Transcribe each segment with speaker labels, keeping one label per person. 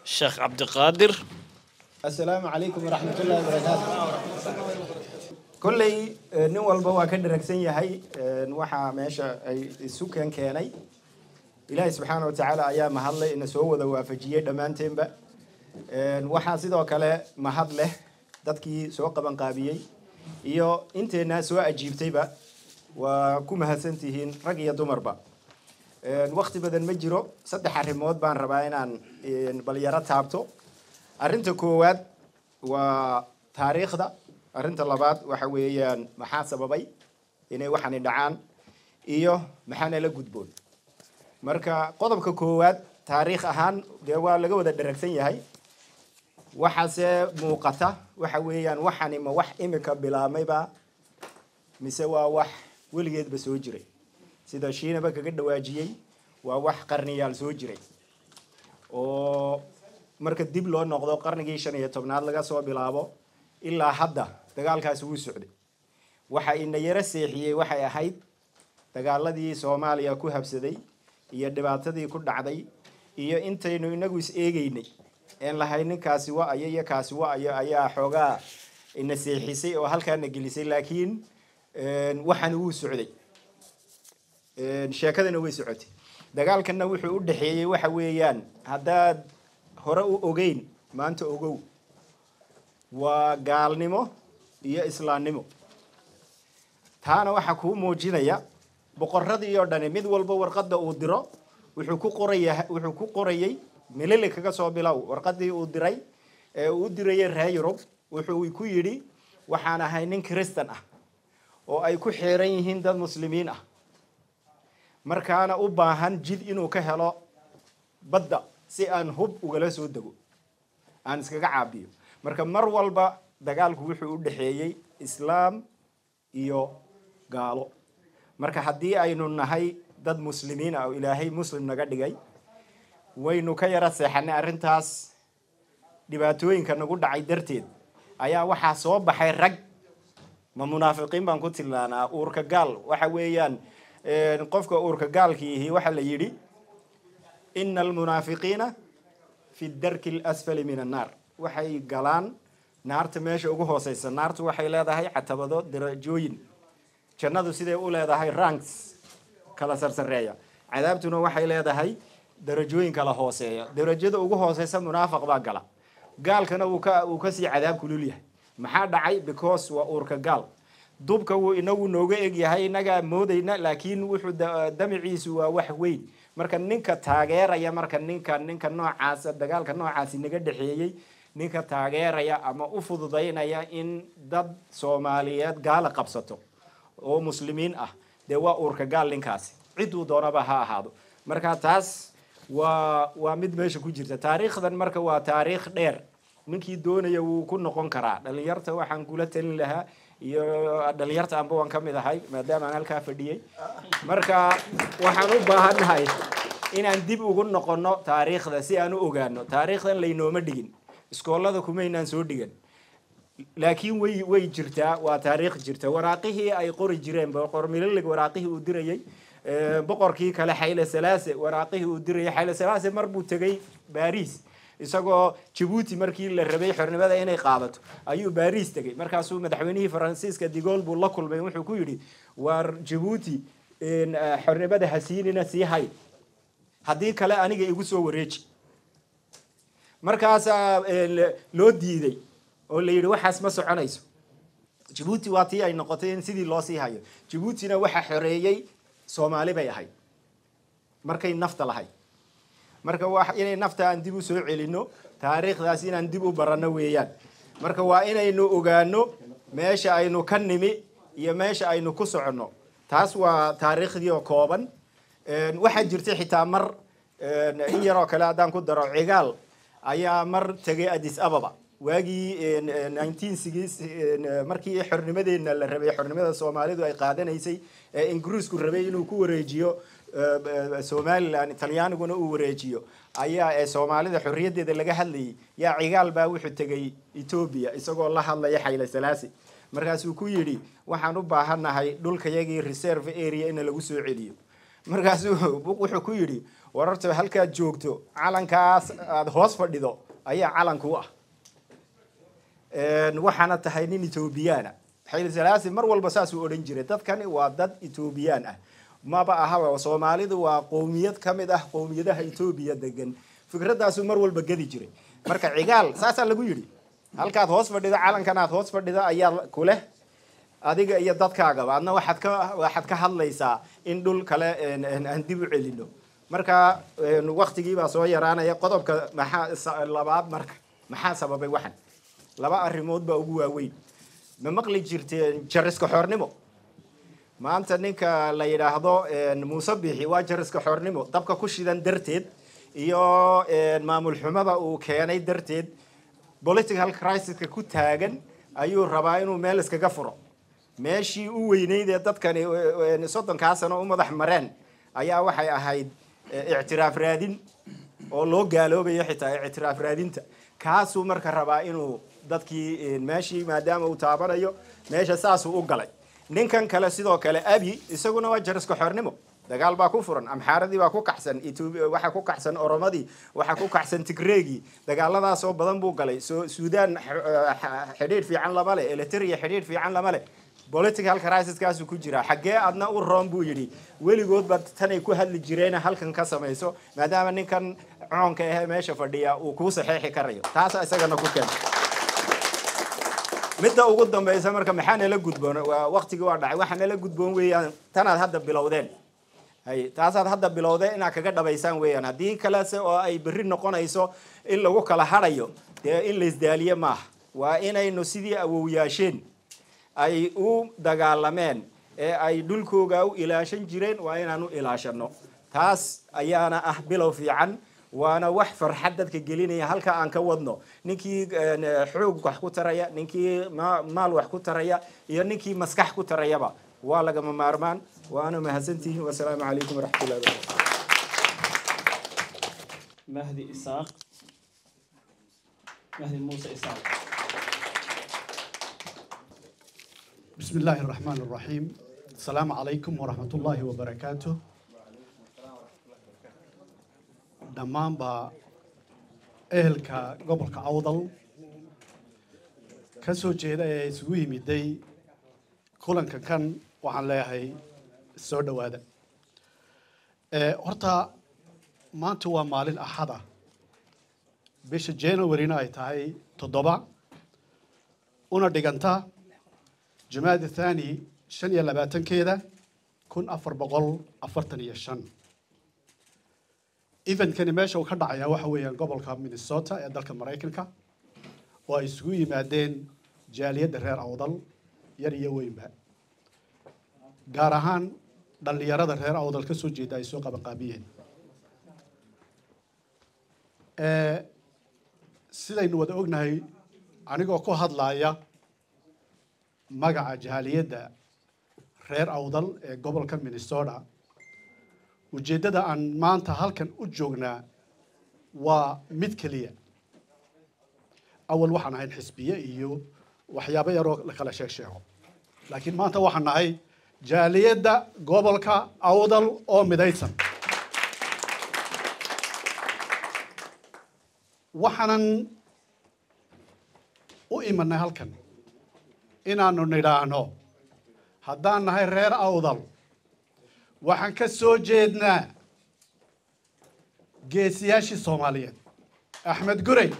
Speaker 1: الشيخ عبد القادر.
Speaker 2: السلام عليكم ورحمة الله وبركاته. كلي نوال بوا كدر ركسية هاي نوحى ماشى السكان كاني إلهي سبحانه وتعالى أيام محله إن سووا ذو وافجية دمان تنبأ نوحى صدق كلا محله dadkii soo qaban qaabiyay iyo inteena soo ajiibtayba waa ku mahadsantihiin rag iyo dumarba waqti badan ma jiro saddex arrimood baan rabaa inaan balyaro taabto arrinta koowaad waa taariikhda arrinta labaad waxa weeyaan maxaa sababay inay waxani dhacaan iyo maxaana la gudboon marka qodobka koowaad taariikh ahaan waa laga wada dharagsan yahay waxaase muuqata waxa weeyaan waxani ma wax imika bilaamayba mise waa wax weligeedba soo jiray sida shiinaba kaga dhawaajiyay waa wax qarniyaal soo jiray oo marka dib loo noqdo qarnigii 15aad laga soo bilaabo ilaa hadda dagaalkaas uu socday waxa ina yara seexiyay waxay ahayd dagaaladii Soomaaliya ku habsaday iyo dhibaatadii ku dhacday iyo intaynu inagu is eegaynay in la haynin kaasi waa ayay kaasi waa ayaa xogaa ina seexisay oo halkaana gelisay laakiin waxaan uu socday sheekadana way socotay dagaalkana wuxuu u dhaxeeyay waxa weeyaan haddaad hore u ogeyn maanta ogow waa gaalnimo iyo islaamnimo taana waxa ku muujinaya boqorradii oo dhan mid walba warqada uu diro wuxuu ku qorayay melele kaga soo bilaw warqadii uu diray ee uu diray reer Yurub wuxuu ku yiri waxaan ahay nin Kristan ah oo ay ku xeeran yihiin dad muslimiin ah markaana u baahan jid inuu ka helo badda si aan hub ugala soo dago aan iskaga caabiyo marka mar walba dagaalku wuxuu u dhaxeeyay islaam iyo gaalo marka haddii aynu nahay dad muslimiin ah oo ilaahay muslim naga dhigay waynu ka yara seexanay arrintaas dhibaatooyinka nagu dhacay darteed ayaa waxa soo baxay rag ma munaafiqiin baan ku tilaanaa uurka gaal waxa weeyaan qofka uurka gaalkii waxa la yiri innal munaafiqiina fi ad-darki al-asfali min an-nar waxay galaan naarta meesha ugu hooseysa naartu waxay leedahay catabado darajooyin jannadu sidee u leedahay ranks kala sarsareeya cadaabtuna waxay leedahay darajooyin kala hooseeya darajada ugu hooseysa munaafiq baa gala gaalkana uu ka sii cadaab kulul yahay maxaa dhacay because waa uurka gaal dubka uu inagu nooga eg yahay inaga moodayna laakiin wuxuu damiciisu waa wax weyn marka ninka taageeraya marka ninka noocaas dagaalka noocaas naga dhaxeeyay ninka taageeraya ama u fududeynaya in dad Soomaaliyeed gaal qabsato oo muslimiin ah de waa uurka gaal ninkaasi cid uu doonaba ha ahaado marka taas waa mid meesha ku jirta taariikhdan marka waa taariikh dheer ninkii doonaya uu ku noqon karaa dhalinyarta waxaan kula talin lahaa iyo dhalinyarta aan baan kamid ahay maadaama aan halka fadhiyay marka waxaan u baahanahay inaan dib ugu noqono taariikhda si aan u ogaano taariikhdan laynooma dhigin iskoolada kuma inaan soo dhigan laakiin way jirtaa waa taariikh jirta waraaqihii ay qori jireen boqor milillig waraaqihii uu dirayay boqorkii kale Haile Selassie waraaqihii uu diray Haile Selassie mar buu tagay Paris isagoo Djibouti markii la rabay xornimada inay qaadato ayuu Paris tagay markaasuu madaxweynihii Faransiiska de Gaulle buu la kulmay wuxuu ku yiri war Djibouti in xornimada hasiinina si hay hadii kale aniga igu soo wareeji markaas loo diiday oo la yiri waxaas ma soconayso Djibouti waa tii ay noqotay in sidii loo sii hayo Djiboutina waxa xoreeyay soomaali bay ahayd markay nafta lahayd marka waa inay nafta aan dib u soo celino taariikhdaas inaan dib u baranno weeyaan marka waa inaynu ogaano meesha aynu ka nimi iyo meesha aynu ku soconno taas waa taariikhdii oo kooban waxaa jirtay xitaa mar in yaroo kale haddaan ku daro cigaal ayaa mar tegay Addis Ababa waagii 1960 markii xornimadeena la rabay xornimada Soomaalidu ay qaadanaysay Ingiriisku rabay inuu ku wareejiyo Somaliland Talyaaniguna uu wareejiyo ayaa Soomaalida xorriyadeeda laga hadlayay yaa cigaal baa wuxuu tegay Ethiopia isagoo la hadlaya Haile Selassie markaasuu ku yiri waxaan u baahanahay dhulkayagii reserve area in lagu soo celiyo markaasuu wuxuu ku yiri wararta halka joogto calankaas aad hoos fadhido ayaa calanku ah waxaana tahay nin Ethiopiana Haile Selassie mar walba saas uu oran jiray dadkani waa dad Ethiopian ah maba aha Soomaalidu waa qowmiyad kamid ah qowmiyadaha Ethiopia degan fikradaas mar walba gadi jiray marka cigaal saasa lagu yiri halkaad hoos fadhida calankan aad hoos fadhida ayaa ku leh adiga iyo dadkaaga baadna waxaad ka hadlaysaa in dhul kale aan dib u celino marka waqtigii baa soo yaraanaya qodobka maxaa labaad marka maxaa sababay waxan laba arrimood baa ugu waaweyn ma maqli jirteen jariska xornimo maanta ninka la yiraahdo Muuse Bixi waa jariska xornimo dabka ku shidan darteed iyo maamul xumada uu keenay darteed political crisis ka ku taagan ayuu rabaa inuu meel iskaga furo meeshii uu weyneyd dadkani 30 sano u madax mareen ayaa waxay ahayd اعتراف رادين oo loo gaaloobayo xitaa اعتراف raadinta kaasuu marka rabaa inuu dadkii meeshii maadaama uu taabanayo meesha saas u galay ninkan kale sidoo kale abi isaguna waa jariska xornimo dagaal baa ku furan amxaaradii baa ku kaxsan Ethiopia waxa ku kaxsan oromadii waxa ku kaxsan tigreegi dagaaladaas oo badan buu galay Suudaan xiriir fiican lama leh Eritrea xiriir fiican lama leh political crisis kaasuu ku jira xagee adna u roon buu yiri weligood bad tanay ku hadli jireen halkan ka sameeyso maadaama ninkan coonka ah meesha fadhiya uu ku saxeexi karayo taas isagana ku keen midda ugu dambaysa marka maxaan la gudboon waqtiga waa dhacay waxaan la gudboon weeyaan tanaad hadda bilowdeen hay taasaad hadda bilowdeen inaad kaga dhabaysaan weeyaan haddii kale oo ay berri noqonayso in lagu kala harayo in la isdaaliyo maaha waa inaynu sidii awowyaasheen ay u dagaalameen ay dhulkooga u ilaashan jireen waa inaanu ilaashano taas ayaana ah bilow fiican waana wax farxad dadka gelinaya halka aan ka wadno ninkii xoog wax ku taraya ninkii maal wax ku taraya iyo ninkii maskax ku tarayaba waa laga maarmaan waana mahadsantihiin wassalaamu calaykum waraxmatullaahi wabarakaatuh
Speaker 1: مهدي إسحاق مهدي موسى إسحاق
Speaker 3: بسم الله الرحمن الرحيم السلام عليكم ورحمة الله وبركاته دمان با أهلك قبلك أوضل كسو جيدا يسوي مدي كلن كان وعن لهي السود وهذا هرتا ما توا مالين أحدا بيش جانورينا يتاي تضبع ونا ديغانتا جماد الثاني شن يلباتن كذا كن أفر بقول أفرتني الشن إذن كان ماشي وكذا عيا وحوي قبل كاب من الصوت يدلك المرايكنكا ويسوي مادين جالية درير أوضل يري وين بها جارهان دل يرى درير أوضل كسوجي دا يسوق بقابين سيدنا ودعونا هي عنيقو كو هاد لايا magaca jaaliyadda reer awdal ee gobolka Minnesota ujeedada aan maanta halkan u joognaa waa mid kaliya awal waxaan ahayn xisbiye iyo waxyaabo yar oo la kala sheego laakiin maanta waxaan nahay jaaliyadda gobolka awdal oo midaysan waxaanan u imanay halkan inaanu nidhaahno haddaan nahay reer awdal waxaan ka soo jeednaa geesiyaashii Soomaaliyeed Axmed Gurey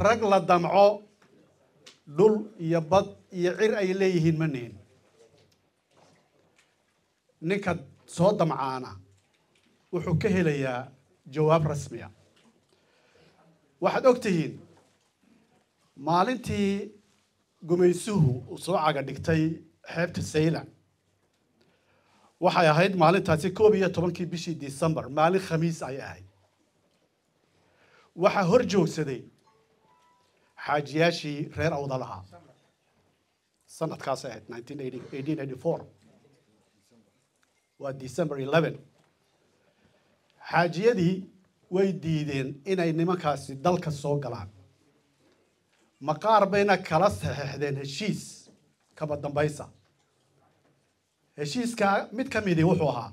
Speaker 3: rag la damco dhul iyo bad iyo cir ay leeyihiin manihin ninka soo damcaana wuxuu ka helayaa jawaab rasmiya waxaad ogtihiin maalintii gumaysuhu uu soo caga dhigtay xeebta sayla waxay ahayd maalintaasi 11 bishii December maalin khamiis ay ahayd waxa hor joogsaday xaajiyaashii reer awdalaha sanadkaas ahayd 1884 waa December 11 xaajiyadii way diideen inay nimankaasi dalka soo galaan maqaar bayna kala saxeexdeen heshiis kaba dambaysa heshiiska mid ka mid ah wuxuu ahaa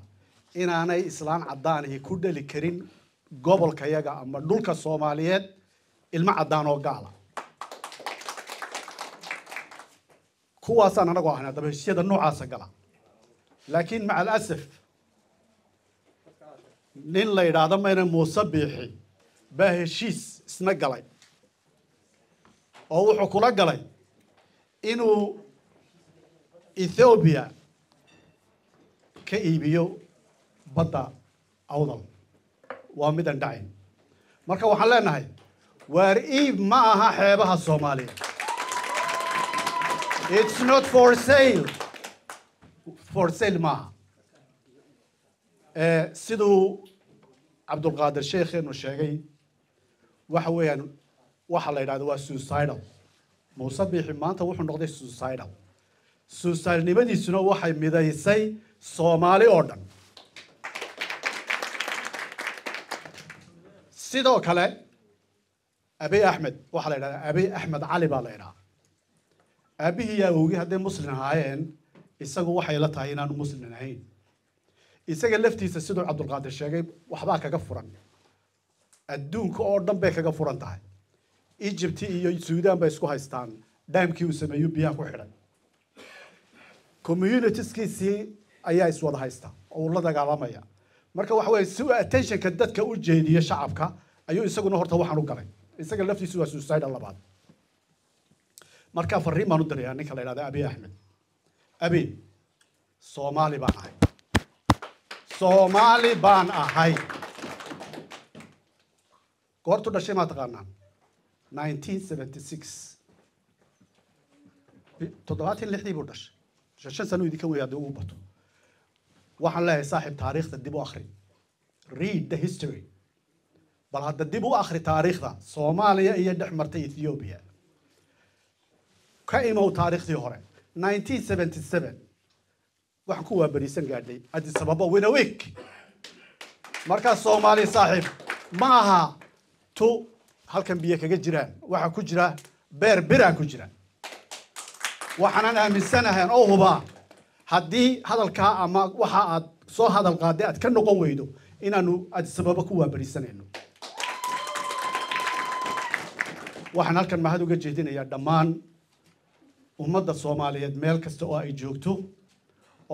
Speaker 3: inaanay islaan cadaan ku dhali karin gobolka yaga ama dhulka Soomaaliyeed ilma cadaan oo gaala kuwaasaan anagu ahna daba heshiisyada noocaas gala laakiin maca alasaf nin la yiraahdo mayna Muuse Biixi baa heshiis isna galay oo wuxuu kula galay inuu Ethiopia ka iibiyo badda awdal waa mid aan dhacayn marka waxaan leenahay waar iib ma aha xeebaha Soomaaliya it's not for sale ma sidoo Cabdulqaadir Sheekh inuu sheegay waxa weeyaan waxa la yiraahdo waa suicidal Muuse Biixi maanta wuxuu noqday suicidal nimadiisuna waxay midaysay Soomaali oo dhan sidoo kale Abiy Ahmed waxa la yiraahdaa Abiy Ahmed Cali baa la yiraahdaa abihi yaa ugu haday muslim ahaayeen isagu waxay la tahay inaanu muslim ahayn isaga laftiisa sidoo Cabdulqaadir sheegay waxba kaga furan adduunka oo dhan bay kaga furan tahay Egypt iyo Suudaan bay isku haystaan daamkii uu sameeyo biyaha ku xidhan communitieskiisi ayaa iswada haysta oo la dagaalamaya marka waxa weey si attention-ka dadka u jeediyo shacabka ayuu isaguna horta waxaan u galay isaga laftiisu waa suicide labaad marka fariin baan u diray ninka la yiraahdo Abiy Ahmed Abiy Soomaali baan ahay goortu dhashay ma taqaanaan 1976 toddobaatan lixdii buu dhashay 5 sano idinka weeyay uu bato waxaan leeyahay saaxiib taariikhda dib u akhri read the history bal hadda dib u akhri taariikhda Soomaaliya iyo dhexmartay Ethiopia ka imo taariikhdii hore 1977 wax ku waa bariisan gaadhay Addis Ababa wina week marka Soomaali saaxiib ma aha tu halkan biyo kaga jiraan waxa ku jira beer bira ku jira waxaan aaminsanahay oo huba haddii hadalka ama waxa aad soo hadal qaaday aad ka noqon weydo inaanu Addis Ababa ku waa bariisanayno waxaan halkan mahad uga jeedinayaa dhammaan ummadda Soomaaliyeed meel kasta oo ay joogto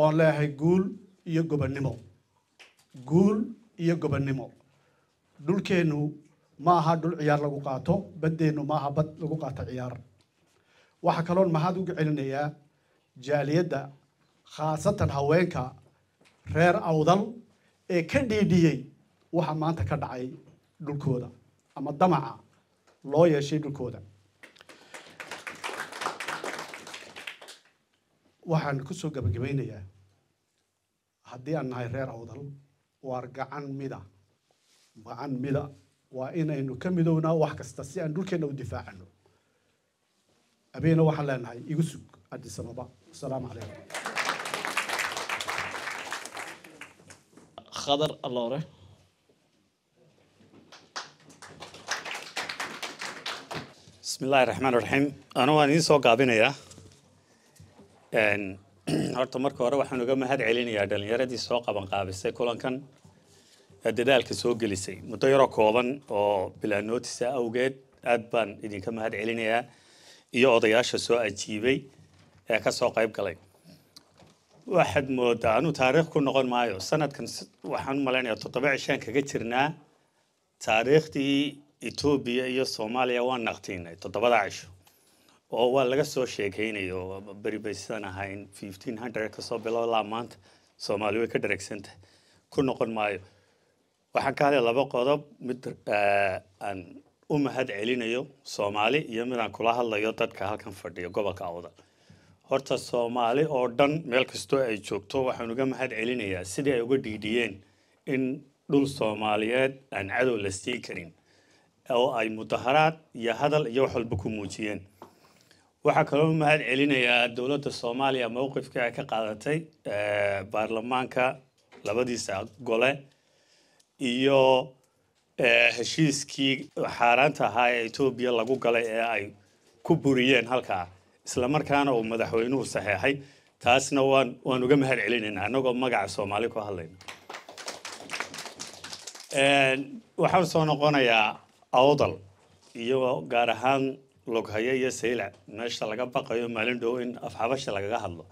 Speaker 3: oo leeyahay guul iyo gobonnimo dhulkeenu ma aha dhul ciyaar lagu qaato badeenu ma aha bad lagu qaato ciyaar waxa kaloon mahad uga celinayaa jaaliyadda khaasatan haweenka reer awdal ee ka dhiidhiyay waxa maanta ka dhacay dhulkooda ama damaca loo yeeshay dhulkooda waxaan ku soo gabagabeynayaa haddii aan nahay reer awdal waar gacan mida waa inaynu ka midownaa wax kasta si aan dhulkeena u difaacano abeena waxaan leenahay igu sug Addis Ababa assalaamu calaykum
Speaker 1: خضر الله ره
Speaker 4: بسم الله الرحمن الرحيم أنا وأنا سو قابينيا horta marka hore waxaan uga mahad celinayaa dhalinyaradii soo qaban qaabisay kulankan dadaalka soo gelisay muddo yar oo kooban oo bilaa notice awgeed aad baan idinka mahad celinayaa iyo odayaasha soo ajiibay ee ka soo qayb galay waxaad moodaa anu taariikh ku noqon maayo sanadkan waxaan u maleynayaa 7 cishaan kaga jirnaa taariikhdii Ethiopia iyo Soomaaliya waan naqtiinay 7 cisho oo waa laga soo sheekaynayo bari baysan ahayn 1500 ka soo bilow la maanta soomaali way ka dhareegsantahay ku noqon maayo waxaan ka hadlay laba qodob mid aan u mahad celinayo soomaali iyo mid aan kula hadlayo dadka halkan fadhiyo gobolka awdal horta soomaali oo dhan meel kastoo ay joogto waxaan uga mahad celinayaa sidii ay uga dhiidhiyeen in dhul soomaaliyeed aan cadow la sii karin oo ay mudaharaad iyo hadal iyo wax walba ku muujiyeen waxaa kaloo mahad celinayaa dowladda Soomaaliya mowqifka ay ka qaadatay baarlamaanka labadiisa gole iyo heshiiskii xaaraanta ahaa ee Itoobiya lagu galay ee ay ku buriyeen halkaa isla markaana uu madaxweynuhu saxeexay taasna waan uga mahad celinaynaa anagoo magaca Soomaali ku hadlayna waxaan soo noqonayaa awdal iyo gaar ahaan loghaye iyo saylac meesha laga baqayo maalin dhow in afxabasha lagaga hadlo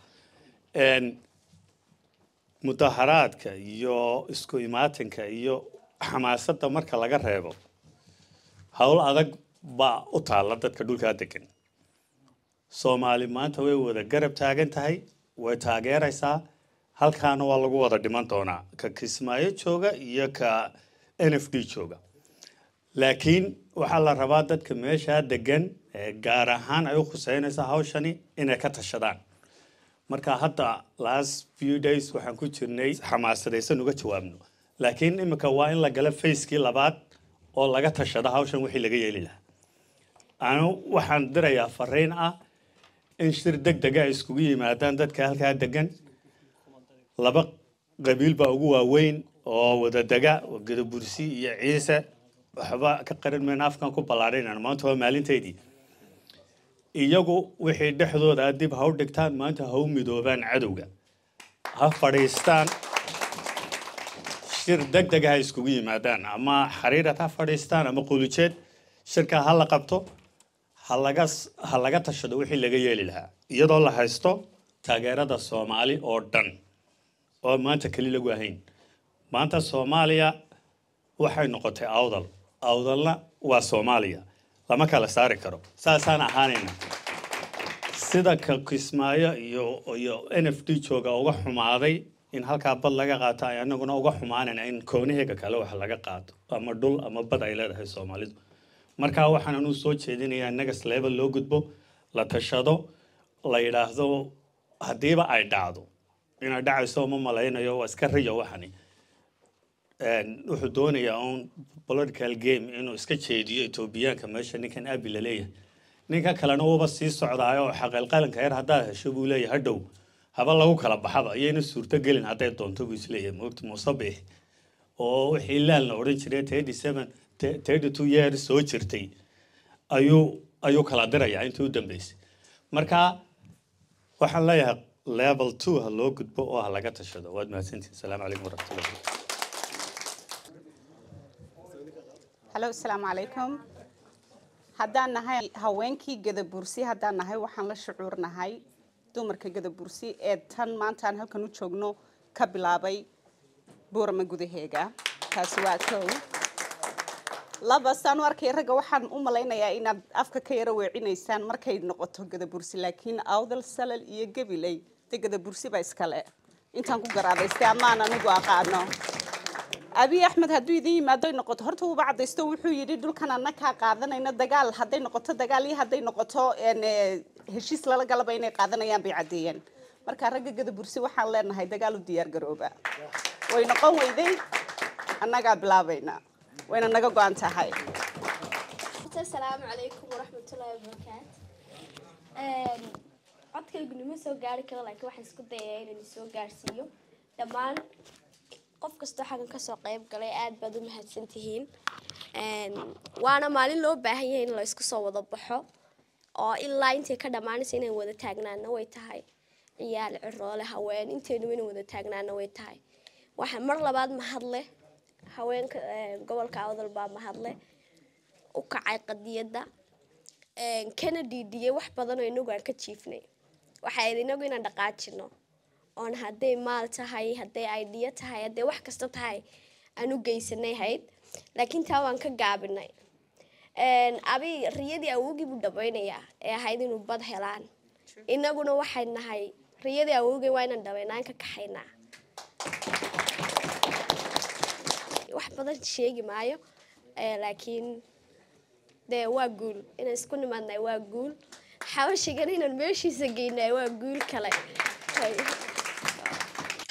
Speaker 4: mudaharaadka iyo isku imaatinka iyo xamaasadda marka laga reebo hawl adag baa u taala dadka dhulka degan Soomaali maanta way wada garab taagan tahay way taageeraysaa halkaana waa lagu wada dhiman doonaa ka Kismaayo jooga iyo ka NFD jooga laakiin waxaa la rabaa dadka meesha degan gaar ahaan ay u khuseynaysaa hawshani inay ka tashadaan marka hadda last few days waxaan ku jirnay xamaasadaysan uga jawaabno laakiin imika waa in la gala facekii labaad oo laga tashado hawshan wixii laga yeeli lahaa anu waxaan dirayaa fariin ah in shir degdeg ah iskugu yimaadaan dadka halkaa degan laba qabiil baa ugu waaweyn oo wada dega Gadabursi iyo Ciise waxba ka qaran meen afkan ku balaadhayna maanta waa maalinteedii iyagu wixii dhexdooda dib ha u dhigtaan maanta ha u midoobaan cadowga ha fadhiistaan shir degdeg ah iskugu yimaadaan ama xariirad ha fadhiistaan ama qulujeed shirka ha la qabto ha laga tashado wixii laga yeeli lahaa iyadoo la haysto taageerada Soomaali oo dhan oo maanta kali lagu ahayn maanta Soomaaliya waxay noqotay awdalna waa Soomaaliya lama kala saari karo saasaan ahaanayna sida ka Kismaayo iyo NFD jooga uga xumaaday in halka bad laga qaato ay anaguna uga xumaanayna in koonihega kale wax laga qaato ama dhul ama bad ay leedahay Soomaalidu marka waxaan u soo jeedinayaa next level loo gudbo la tashado la yiraahdo hadiiba ay dhacdo in ay dhacayso ma malaynayo waa iska riyo waxani wuxuu doonayaa on political game inuu iska jeediyo Itoobiyaanka meesha ninkan abi la leeyahay ninka kalena uu sii socdaayo xaqal qalanka yar hadaa hesho buu leeyahay hadhow haba lagu kala baxaba ayayna suurta gelin haday doonto buu isleeyahay moogta Musabbih oo wixii la oran jiray 32 years soo jirtay ayuu kala dirayaa intii u dambeysay marka waxaan leeyahay level 2 ha loo gudbo oo ha laga tashado waad mahadsantihiin salaamu calaykum warahmatullahi
Speaker 5: Hello, assalamu alaikum. Haddaan nahay haweenkii Gadabursi haddaan nahay waxaan la shucuurnahay dumarka Gadabursi ee tan maanta aan halkan u joogno ka bilaabay Boorama gudaheega taasi waa kow laba sano arkay ragga waxaan u malaynayaa inaad afka ka yara weecinaysaan markay noqoto Gadabursi laakiin awdal salal iyo gabilay Gadabursi ba iskale intaan ku garaadaystay amaan anigu aqaano Abi Ahmed hadduu idin yimaado noqoto horta uu bacdaysto wuxuu yiri dhulkan anna ka qaadanayna dagaal haday noqoto dagaal iyo haday noqoto heshiis la galaba inay qaadanayaan bay cadeeyeen marka ragga Gadabursi waxaan leenahay dagaal u diyaar garooba way noqon weyday annaga bilaabayna wayna naga go'an tahay
Speaker 6: Assalaamu calaykum waraxmatullaahi wabarakaatuh codkaygu nima soo gaari karo laakiin waxaan isku dayayaa inaan soo gaarsiiyo dhammaan qof kasta xagan ka soo qayb galay aad baad u mahadsantihiin waana maalin loo baahan yahay in la isku soo wada baxo oo ilaa intee ka dhamaanaysa inaan wada taagnaana way tahay ciyaal ciroole haween inteenu inaan wada taagnaana way tahay waxa mar labaad mahadle haweenka gobolka awdal baa mahadle u kacay qadiyada kana dhiidiyay wax badan oo inagu aan ka jiifnay waxa inagu inaan dhaqaajino on haday maal tahay haday idea tahay haday wax kasta tahay aanu geysanay hayd laakiin taa waan ka gaabinay abi riyadii awoogi buu dhabaynaya ee ahayd inuu bad helaan inaguna waxay nahay riyadii awoogi waa inaan dhabaynaan ka kaxaynaa wax badan sheegi maayo laakiin de waa guul inaan isku nimaadnay waa guul xawashigan inaan meeshiisa geynay waa guul kale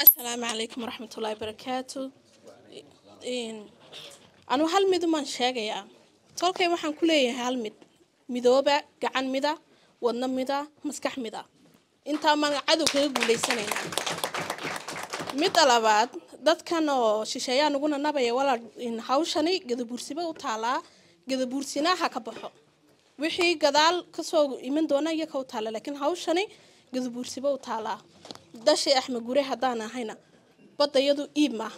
Speaker 7: السلام عليكم ورحمة الله وبركاته أنا هالميد ما نشجع تلقي وحن كلية هالميد ميدوبة جعان ميدا ودنا ميدا مسكح ميدا أنت ما عدو كده قولي سنين ميد لبعض دت كانوا شيشيا نقولنا نبي ولا إن هاوشني قد بورسيبه وطالع قد بورسينا هكبحه وحي قدال كسو يمن دونا يكو طالع لكن هاوشني قد بورسيبه وطالع ده شيء أحمد جوري هدانا هنا بدأ يدو إيما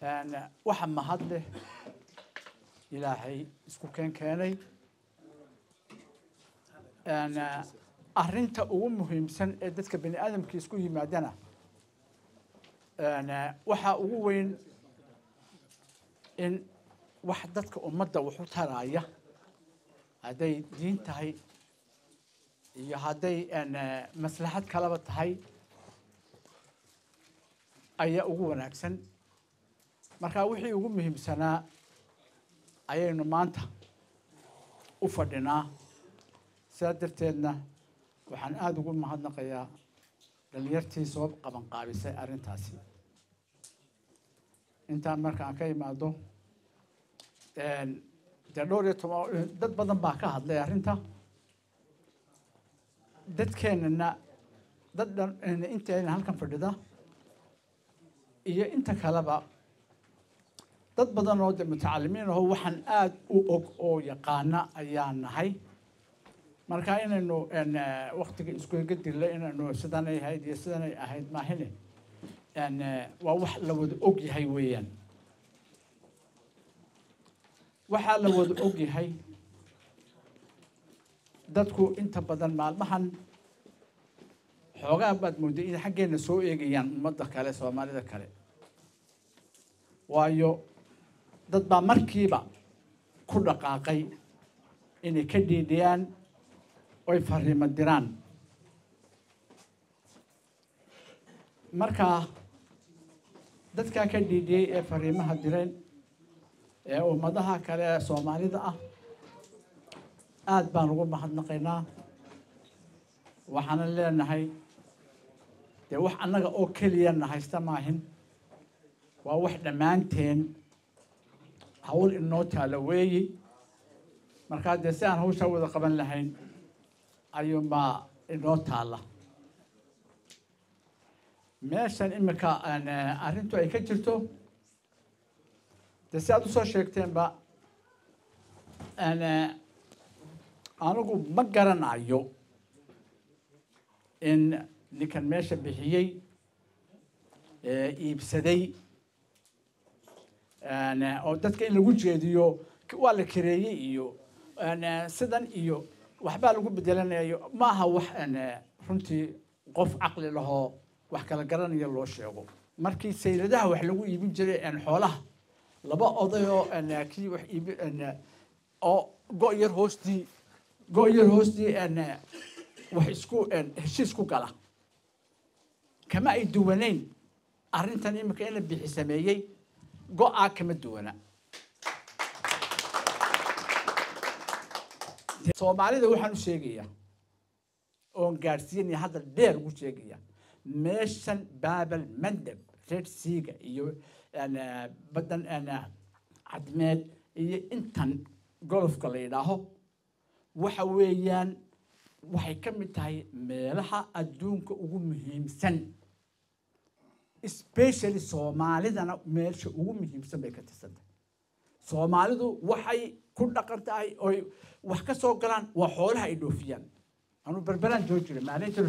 Speaker 8: أنا واحد ما هذله إلهي اسكو كاني أنا أرنت مهم سن دتك بني آدم كيسكو يمادنا أنا وحا وين إن وحدتك أمضى وحوتها راية هذي دين تهي iyo hadday maslaxad kalaba tahay ayaa ugu wanaagsan marka wixii ugu muhiimsanaa ayaynu maanta u fadhinaa sidaa darteedna waxaan aada ugu mahadnaqayaa dhalinyartii soo qaban qaabisay arrintaasi intaan markaan ka imaado dee dhowr iyo toban dad badan baa ka hadlay arrinta dadkeenana dad intayna halkan fadhida iyo inta kaleba dad badan oo mutacalimiin ah waxaan aad u og oo yaqaana ayaan nahay marka inaynu waqtiga isku gadilay inaynu sidan ay ahayd iyo sidan ay ahayd maahine waa wax la wada og yahay weeyaan waxa la wada og yahay dadku inta badan maalmahan xoogaa baad mooday in xaggeena soo eegayaan ummadda kale soomaalida kale waayo dad baa markiiba ku dhaqaaqay inay ka dhiidhiyaan oy fariimo diraan markaa dadkaa ka dhiidhiyey ee fariimaha direen ee ummadaha kale ee soomaalida ah aad baan ugu mahadnaqaynaa waxaana leenahay dee wax annaga oo keliya na haysta maahin waa wax dhammaanteen hawl inoo taalo weeyi markaa dee si aan hawshaa wada qaban lahayn ayuunbaa inoo taalla meeshan iminka arrintu ay ka jirto dee si aad usoo sheegteenba anigu ma garanayo in ninkan meesha bixiyey iibsaday oo dadka in lagu jeediyo waa la kareeyey iyo sidan iyo waxbaa lagu bedelanayo ma aha wax runtii qof caqli lahoo wax kala garanaya loo sheego markii sayladaha wax lagu iibin jiray xoolaha laba oday oo kii wax iibi oo go-yar hoostii wax isku heshiis ku gala kama ay duwanayn arrintan iminka in la bixi sameeyey go-aa kama duwana soomaalida waxaan u sheegayaa oon gaadhsiinaya hadda dheer ugu sheegaya meeshan baabal mandab reer siiga iyo badan cadmeed iyo intan golofka la yidhaaho waxa weeyaan waxay ka mid tahay meelaha adduunka ugu muhiimsan especially soomaalidana meesha ugu muhiimsan bay ka tirsantahay soomaalidu waxay ku dhaqan tahay oy wax ka soo galaan waa xoolaha ay dhoofiyaan anuu berberaan joogi jiray maalinta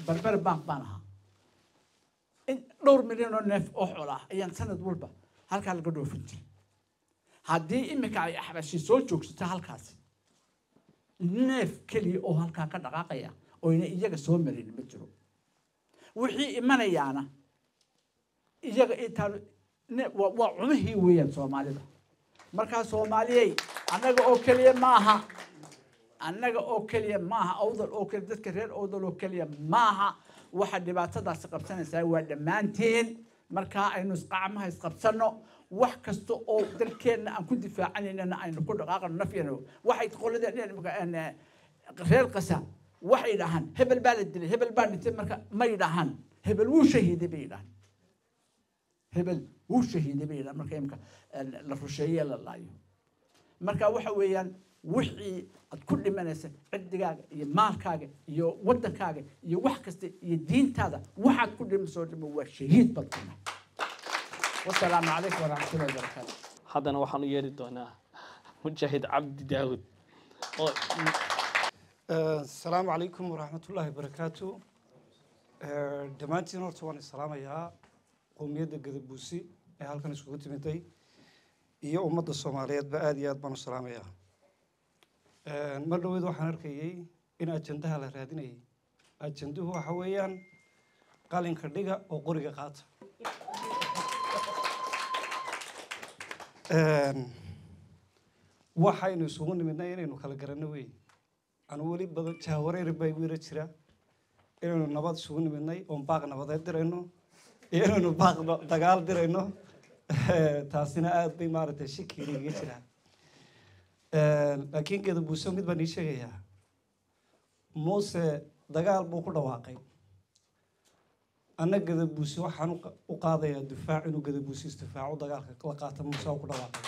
Speaker 8: berber bank baan ahaa in dhowr milyan oo neef oo xoolo ah ayaan sanad walba halkaa laga dhoofin jiray haddii iminka ay axbashi soo joogsato halkaasi neef keliya oo halkaa ka dhaqaaqaya oyna iyaga soo marin ma jiro wixii imanayaana iyaga intaa waa cumihii weeyaan soomaalida markaa soomaaliyey annaga oo keliya maaha awdal oo keliya dadka reer awdal oo keliya maaha waxa dhibaatadaasi qabsanaysaa waa dhammaanteen markaa aynu isqacmaha isqabsanno wax kasta oo dalkeenna aan ku difaacanayna aynu ku dhaqaaqano nafyano waxay qoladeen reer qasa waxay dhahaan hebel baa la dilay hebel baa dhintay marka may dhahaan hebel wuu shahiiday bay dhahaan hebel wuu shahiiday bay dhahaan marka imka la rusheeye la laayo marka waxa weeyaan wixii aad ku dhimanaysa cirdigaaga iyo maalkaaga iyo waddankaaga iyo wax kasta iyo diintaada waxaad ku dhimasoo dhimo waa shahiid badkana wasalaamu calaykum waraxmatullahi wabarakaatu
Speaker 1: haddana waxaan u yeeri doonaa mujaahid cabdi daawud oo
Speaker 9: السلام عليكم ورحمة الله وبركاته دمانتين horta waan islaamayaa qowmiyadda Gadabuusi ee halkan iskugu timiday iyo ummadda Soomaaliyeed ba aad iyo aad baan u salaamayaa mar dhaweyd waxaan arkayay in ajandaha la raadinayay ajanduhu waxa weeyaan qalinka dhiga oo qoriga qaata waxaynu isugu nimidnay inaynu kala garanno weey أنا ولي بدل جاوري ربي ويرجع إنه نبض شو نمناي أم باق نبض درينه إنه باق دجال درينه تاسينا أد بمارة الشكل يجرا لكن كده بوسم كده بنيشة يا موسى دجال بكرة واقعي أنا كده بوسي وحنو وقاضي الدفاع إنه كده بوسي استفاع ودجال لقاته موسى وكرة واقعي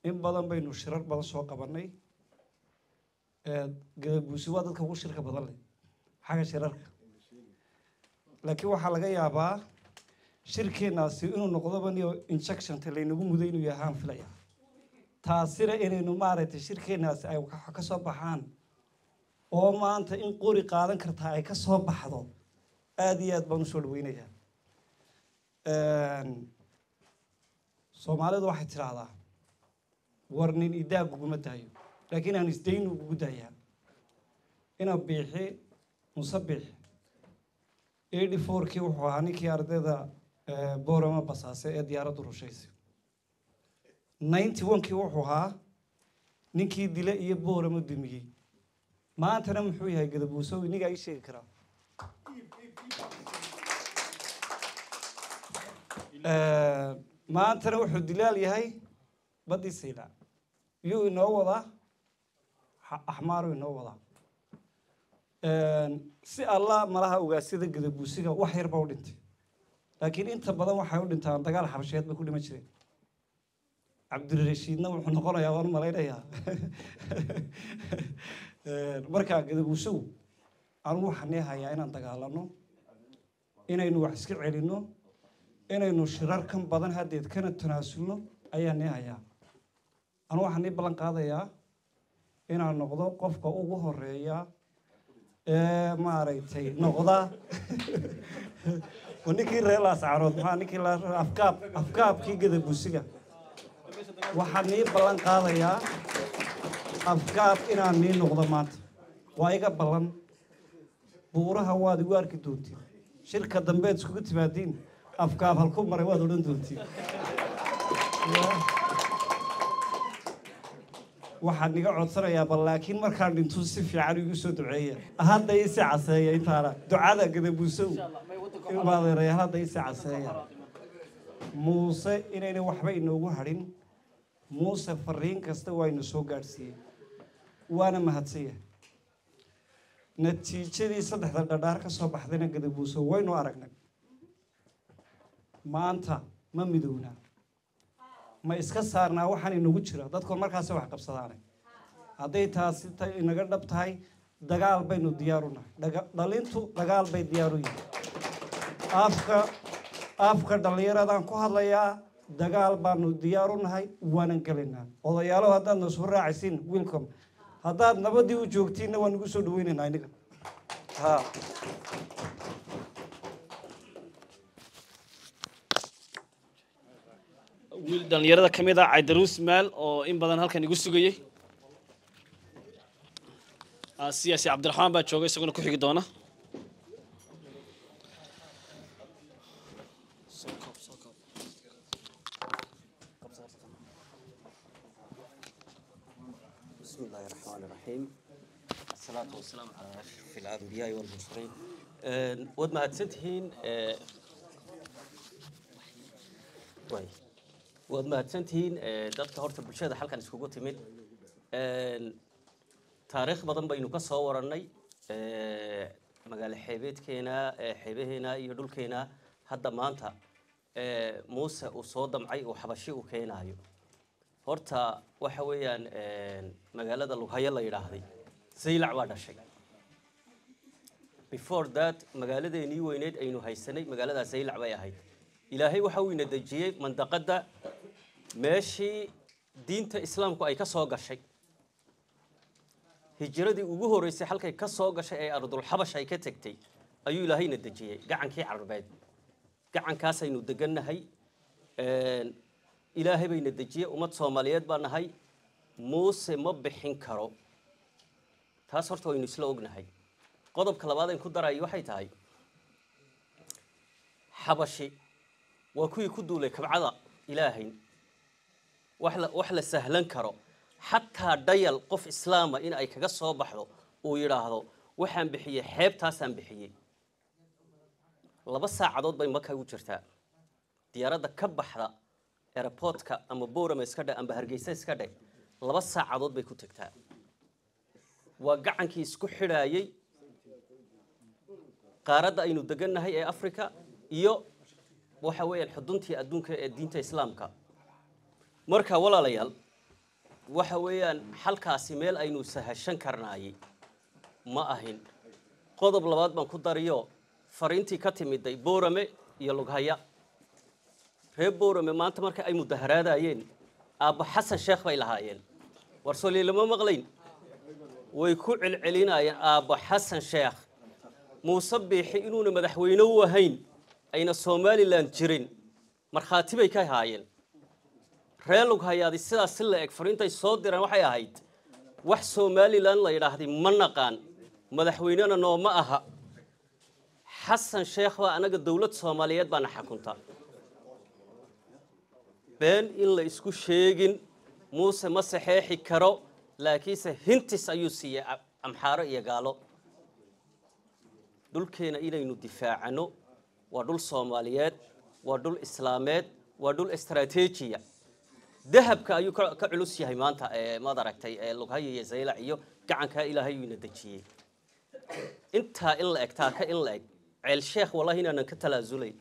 Speaker 9: in badan baynu shirar badan soo qabanay Gadabuusi waa dadka ugu shirka badan leh xagga shirarka laakiin waxaa laga yaabaa shirkeenaasi inuu noqdoba niyo injection laynagu muday inuu yahaan filaya taasina inaynu maaragtay shirkeenaasi ay ka soo baxaan oo maanta in qori qaadan kartaa ay ka soo baxdo aad iyo aad baan u soo dhaweynayaa Soomaalidu waxay tiraahdaa warnin idaag uguma daayo laakiin aan isdayn ugu daayaa ina biixi musabix 84kii wuxuu ahaa ninkii ardayda boorama basaase ee diyaaraddu rushaysay 91kii wuxuu ahaa ninkii dile iyo boorama dumiyey maantana muxuu yahay Gadabuusi iniga ay sheegi karaa maantana wuxuu dilaal yahay badii sayda yuu inoo wadaa axmaaru inoo wadaa si allah malaha ogaasida Gadabuusiga wax yar baa u dhintay laakiin inta badan waxay u dhintaan dagaal xabasheed bay ku dhima jireen cabdirashiidna wuxuu noqonayaa waan malaynayaa marka Gadabuusigu anigu waxaan leeyahay inaan dagaalano inaynu wax iska celino inaynu shirar kan badan hadeed kana tanaasulno ayaan leeyahay أنا waxaan balan qaadayaa inaan noqdo qofka ugu horeeya maaragtay noqda ونكي ريلاس عروض ما نكي لا أفكار كي كذا بوسيقة وحني بلان قاضية أفكار إنا نين نقدمات وايقا بلان بورها واد وار كدوتي شركة دمبيت سكوت بعدين أفكار هالكم مرة واد ولن دوتي waxaan niga codsanayaa bal laakiin markaan dhinto si fiican igu soo duceeya hadda ii sacaseeya intaana ducada Gadabuusi ilmaadeeray hadda ii sacaseeya Muuse inayna waxba inoogu harin Muuse fariin kasta waa inoo soo gaarsiiyay waana mahadsanyahay natiijadii saddexda dhadhaar ka soo baxdayna Gadabuusi waynu aragnay maanta ma midowna ما إسكسرنا وحنا نوجره دتكم مركز واحد قبضانه هذا تاس إنك دبت هاي دجال بينو ديارنا دلينتو دجال بين دياروي أفكار دليرة دان كهلا دجال بينو ديارنا هاي وننقلنا والله يالو هذا نصور عسين ويلكم هذا نبدي وجوكتين ونقصو دوين هناك ها
Speaker 1: wiil dhalinyarada kamid ah Caydaruus Maal oo in badan halkan igu sugayay siyaasi Cabdiraxmaan baa joogay isaguna ku xigi doona
Speaker 10: بسم الله الرحمن الرحيم والصلاة والسلام على أشرف الأنبياء والمرسلين. واد ما هتسنتهين waad mahadsantihiin dadka horta bulshada halkan iskugu timid taariikh badan baynu ka soo warannay magaalo xeebeedkeena xeebaheena iyo dhulkeena hadda maanta muuse uu soo damcay oo xabashi uu keenayo horta waxa weeyaan magaalada Lughaya la yiraahday Saylac baa dhashay before that magaaladeennii weyneed aynu haysanay magaalada Saylac bay ahayd ilaahay waxa uu ina dajiyay mandaqada meeshii diinta islaamku ay ka soo gashay hijradii ugu horeysay halkay ka soo gashay ee ardul xabash ay ka tagtay ayuu ilaahay ina dajiyay gacankii carbeed gacankaas aynu degannahay ilaahay bayna dajiyay ummad Soomaaliyeed baa nahay muuse ma bixin karo taas horta waynu isla ognahay qodobka labaad ee ku daray waxay tahay xabashi waa kuwii ku duulay kabcada ilaahay wax la sahlan karo xataa dayal qof islaama in ay kaga soo baxdo uu yiraahdo waxaan bixiyay xeebtaasaan bixiyay 2 saacadood bay maka u jirtaa diyaaradda ka baxda airportka ama Boorama iska dhig ama Hargeysa iska dhig 2 saacadood bay ku tagtaa waa gacankii isku xidhaayay qaaradda aynu degannahay ee Afrika iyo waxa weeyaan xuduntii adduunka ee diinta islaamka marka walaalayaal waxa weeyaan halkaasi meel aynu sahashan karnaayay ma ahin qodob labaad baan ku dariyo fariintii ka timiday Boorame iyo Lughaya reer Boorame maanta marka ay mudaharaadayeen Abu Xasan Sheekh bay lahaayeen war Soomaaliya maqlayn way ku celcelinayeen Abu Xasan Sheekh Muuse Biixi inuu madaxweyne u ahayn ayna Somaliland jirin marxaati bay ka haayeen reer Lughayaadi sidaas la eg fariintay soo direen waxay ahayd wax Somaliland la yiraahday ma naqaan madaxweynena nooma aha Xasan Sheekh waa anaga dawlad Soomaaliyeed baan xakunta been in la isku sheegin muuse ma saxeexi karo laakiinse hintis ayuu siiyay amxaaro iyo gaalo dhulkeena inaynu difaacano waa dhul Soomaaliyeed waa dhul Islaameed waa dhul istaraatiijiya dahabka ayuu ka culus yahay maanta ma aragtay Lughaya iyo Saylac iyo gacanka ilaahay uu ina dajiyay inta in la egtaa ka in la eg ceel sheekh wallahi inaan ka talaasulay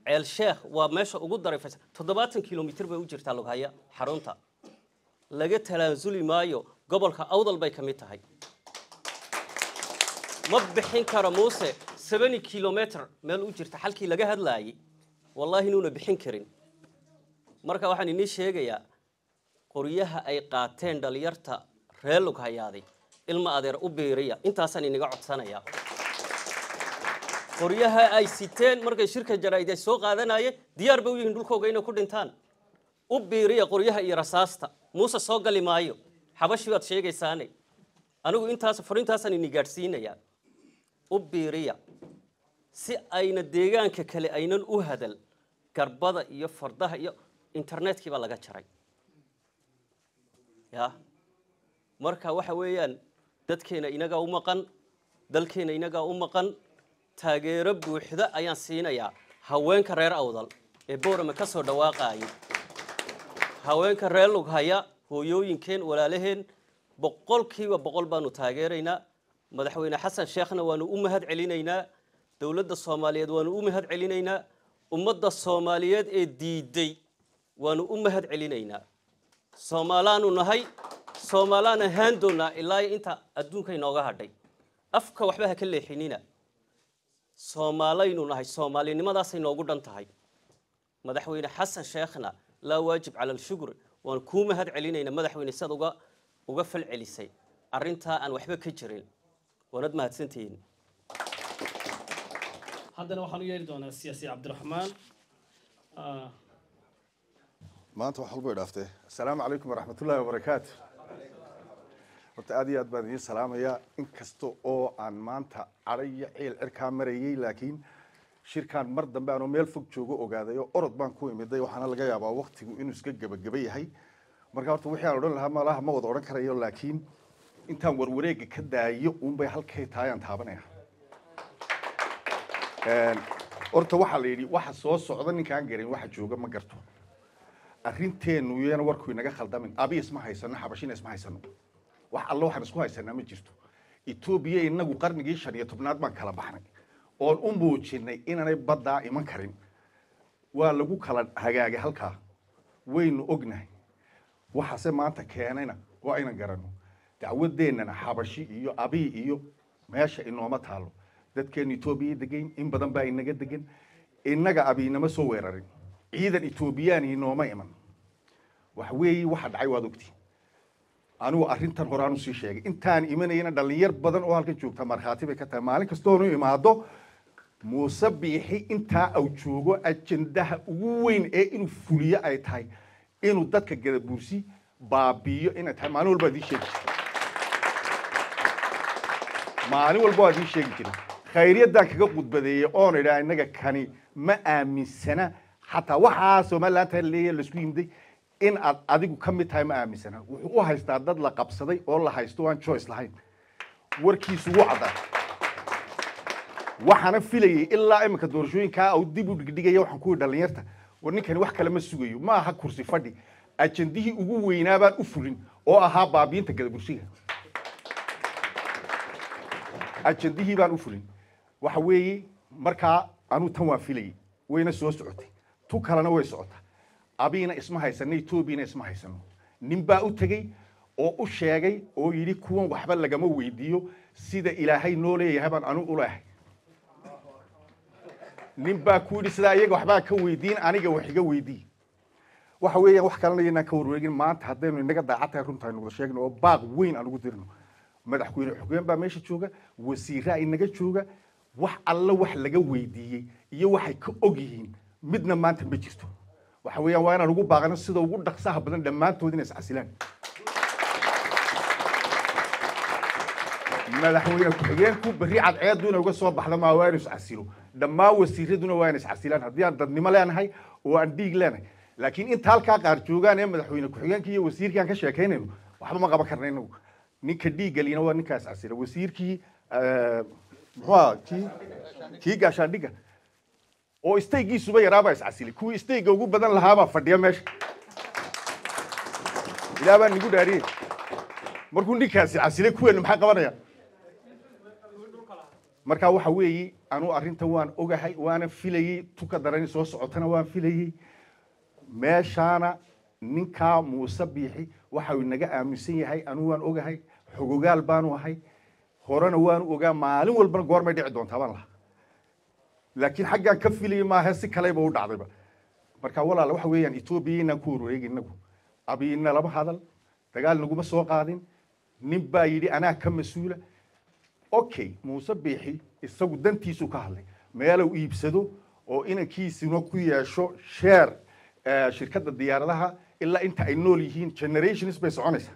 Speaker 10: ceel sheekh waa meesha ugu darayfaysa 70 kilomitir bay u jirtaa Lughaya xarunta laga talaasuli maayo gobolka Awdal bay kamid tahay ma bixin karo muuse 70 kilomitir meel u jirta halkii laga hadlaayay wallahi inuu bixin karin marka waxaan inii sheegayaa qoryaha ay qaateen dhalinyarta reer Lughayaaday ilma adeer u beeriya intaasan inaga codsanaya qoryaha ay siteen markay shirka jaraa'id ay soo qaadanayeen diyaar bay u yihiin dhulkooga inay ku dhintaan u beeriya qoryaha iyo rasaasta muuse soo gali maayo xabashi baad sheegaysaane anigu intaas fariintaasan inii gaarsiinaya u beeriya si ayna deegaanka kale aynan u hadal garbada iyo fardaha iyo internetkii baa laga jaray ya marka waxa weeyaan dadkeena inaga u maqan dalkeena inaga u maqan taageero buuxda ayaan siinayaa haweenka reer Awdal ee Boorama ka soo dhawaaqay haweenka reer Lughaya hooyooyinkeen walaalaheen 100% baanu taageeraynaa madaxweyne Xasan Sheekhna waanu u mahad celinaynaa dawladda Soomaaliyeed waanu u mahad celinaynaa ummadda Soomaaliyeed ee diiday waanu u mahad celinaynaa Soomaalaanu nahay Soomaalana handona ilaa inta adduunka inooga hadhay afka waxba ha ka leexinina Soomaalaynu nahay Soomaalinimadaas inoogu dhan tahay madaxweyne Xasan Sheekhna la waajib cala shukr waan ku mahad celinaynaa madaxweyne sad uga fal celisay arinta aan waxba ka jirin wanad mahadsantiin
Speaker 1: haddana waxaan u yeeri doonaa siyaasi Cabdiraxmaan
Speaker 11: maanta wax walba idhaaftay assalaamu calaykum waraxmatullaahi wabarakaatu horta aad iyo aad baan idiin salaamayaa inkasta oo aan maanta cadhaya ciil cirkaa marayay laakiin shirkaan mar dambe aanoo meel fog joogo ogaaday oo orod baan ku imiday waxaana laga yaabaa waqtigu inuu iska gebageba yahay marka horta wixii aan odhan lahaa malaha ma wada odhan karayo laakiin intaan warwareega ka daayo unbay halkay tahay aan taabanaya horta waxaa la yidhi waxa soo socda ninkaan garin waxa jooga ma garto arrinteenu iyana warku inaga khaldamin abi isma haysano xabashina isma haysano wax alla waxaan isku haysanaa ma jirto Ethiopia inagu qarnigii 15aad baan kala baxnay oo u muujinay inaanay badda iman karin waa lagu kala hagaagay halka waynu ognahay waxa se maanta keenayna waa inaan garano dacwadeennana xabashi iyo abi iyo meesha inooma taalo dadkeen Ethiopia degan in badan baa inaga degan inaga abinama soo weerarin ciidan Ethiopian inooma iman wax weey waxa dhacay waad ogtii anigu arrintan horaan u sii sheegay intaan imanayna dhalinyar badan oo halkan joogta marxaati bay ka tahay maalin kasta oo imaado Muuse Biixi inta uu joogo ajendaha ugu weyn ee inuu fuliyo ay tahay inuu dadka Gadabuursi baabiyo inay tahay maalin walba adii sheegi maalin walba adii sheegi jiray khayriyadan kaga qudbadeeyay oo nidhaa inaga kani ma aaminsana hatta waxa Soomaaliland leeyahay la isku yimday in adigu ka mid tahay ma aaminsana wuxuu u haystaa dad la qabsaday oo la haysto aan choice lahayn warkiisu wuu cadaa waxana filayay ilaa imka doorashooyinka uu dib u dhigdhigaya waxaan ku dhalinyarta war ninkani wax kale ma sugayo ma aha kursi fadhi ajandihii ugu weynaa baan u fulin oo ahaa baabiinta Gadabursiga ajandihii baan u fulin waxa weeye markaa aanu tan waa filayay wayna soo socotay tu kalena way socotaa abina isma haysanay Ethiopia isma haysano ninba u tagay oo u sheegay oo yiri kuwan waxba lagama weydiiyo sida Ilaahay noo leeyahay baan anu u leeyahay ninba ku yiri sida iyaga waxba ka weydiin aniga wax iga weydii waxa weeyaan wax kalena inaan ka warwareegin maanta haddaynu inaga daacadtahay runtaan wada sheegno oo baaq weyn aan ugu dirno madaxweyne xogeen baa meesha jooga wasiirra inaga jooga wax alla wax laga weydiiyay iyo waxay ka og yihiin midna maanta ma jirto waxa weeyaan waa inaan ugu baaqano sida ugu dhaqsaha badan dhamaantood inay iscasilaan madaxweyne xogeenku bari cad ceeduna uga soo baxda ma waa inuu iscasilo dhamaan wasiiraduna waa inay iscasilaan haddii aan dadnimo leenahay oo aan dhiig leenahay laakiin inta halka qaar joogaan ee madaxweyne xogeenka iyo wasiirkan ka sheekeynayno waxba ma qaban karnayno ninka dhiig galina waa ninkaas casila wasiirkii kii gaashaandhiga oo istaygiisuba yaraaba iscasili kuwii istayga ugu badan lahaabaa fadhiya meesha ilaa baan nigu dhaariyey markuu ninkaasi casilay kuweena maxay qabanayaan markaa waxa weeye anu arrinta waan ogahay waana filayay tuka daran soo socotana waan filayay meeshaana ninka Muuse Biixi waxa uu naga aaminsan yahay anu waan ogahay xogogaal baanu ahay horena waan ogaa maalin walba goormay dhici doontaa baan lahaa laakiin xaggan ka filayay ma aha si kale ba u dhacdayba marka walaal waxa weeyaan Ethiopia inaan ku wareeginagu abiina laba hadal dagaal naguma soo qaadin nin baa yiri anaa ka masuula okay Muuse Biixi isagu dantiisu ka hadlay meel uu iibsado oo inankiisuna ku yeesho share shirkadda diyaaradaha ilaa inta ay nool yihiin generations bay soconaysaa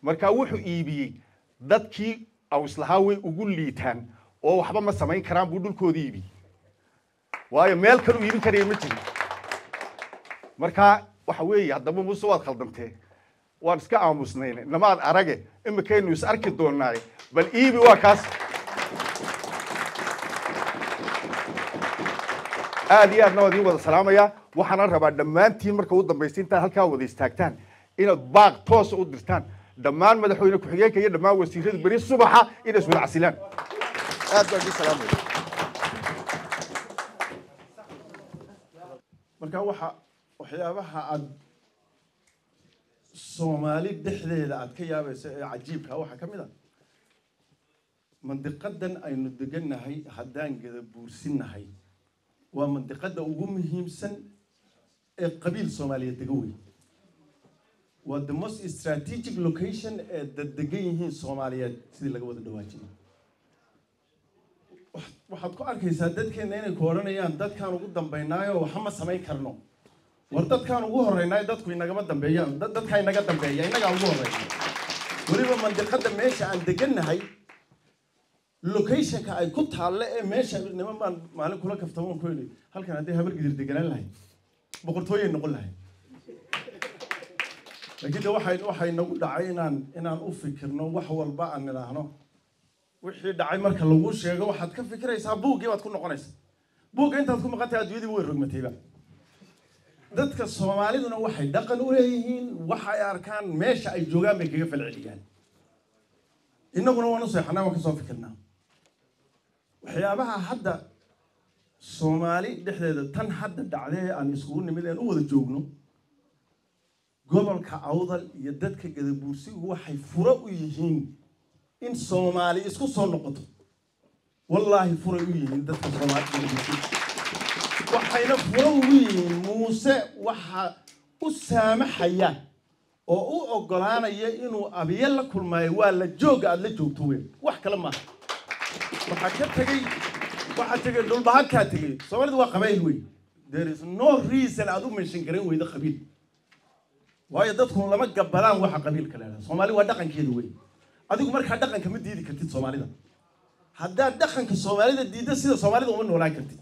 Speaker 11: marka wuxuu iibiyay dadkii aw islaha way ugu liitaan oo waxba ma samayn karaan buu dhulkoodii iibiyay waayo meel kale uu iibin karay ma jirin marka waxa weeye haddaba Muuse waad khaldantay waan iska aamusnayn namaad arage imikaynu is arki doonaa bal iibi waa kaas aad iyo aadna waad wada salaamaya waxaan rabaa dhammaantiin marka ugu dambeysay inta halka wada istaagtaan inaad baaq toos u dirtaan dhammaan madaxweyne ku xigeenka iyo dhammaan wasiirada bari subaxa inay iswada casilaan aad baan idin salaamaya
Speaker 12: marka waxyaabaha aad Soomaali dhexdeeda aad ka yaabayso ee cajiibka waxa kamid ah mandiqadan aynu deganahay haddaan Gadabuursinahay waa mandiqada ugu muhiimsan ee qabiil Soomaaliyeed degan weyn waa the most strategic location ee degan yihiin Soomaaliyeed sidii laga wada dhawaajiyay waxaad ku arkaysaa dadkeena inay ku oranayaan dadkaan ugu dambeynaayo waxa ma samayn karno war dadkaan ugu horeynaa dadku inagama dambeeyaan dadka inaga dambeeya inaga ugu horeeyay waliba mandiqada meesha aan deganahay location-ka ay ku taale ee meesha niman maalin kula kaftamoon ku yiri halkan hadii habar gidir deganaan lahayd boqortooyay noqon lahayd laakiin de waxay nagu dhacay inaan u fikirno wax walba aan nidhaahno wixii dhacay marka lagu sheego waxaad ka fikiraysaa buuggii baad ku noqonaysaa buugga intaad ku maqan tahay adduunyadiiba way rogmatayba dadka soomaaliduna waxay dhaqan u leeyihiin waxa ay arkaan meesha ay joogaan bay kaga falceliyaan innaguna waan u seexanaa waan ka soo fikirnaa waxyaabaha hadda soomaali dhexdeeda tan hadda dhacdee aan iskugu nimid aan u wada joogno gobolka awdal iyo dadka gadabuursigu waxay furo u yihiin in soomaali isku soo noqoto wallaahi furay u yihiin dadka soomaali gadabuursigu waxayna furo ugu yihiin muuse waxa u saamaxaya oo u oggolaanaya inuu abiye la kulmaayo waa la jooga aad la joogto weyn wax kale maaha waxaa tegay dhulbahankaa tegay soomaalidu waa qabayl weyn there is no reason aad u meeshan garan weyda qabiil waayo dadku lama gabalaan waxa qabiilka leedahay soomaali waa dhaqankeeda weyn adigu markaa dhaqanka ma diidi kartid soomaalida haddaad dhaqanka soomaalida diidda sida soomaalida uma noolaan kartid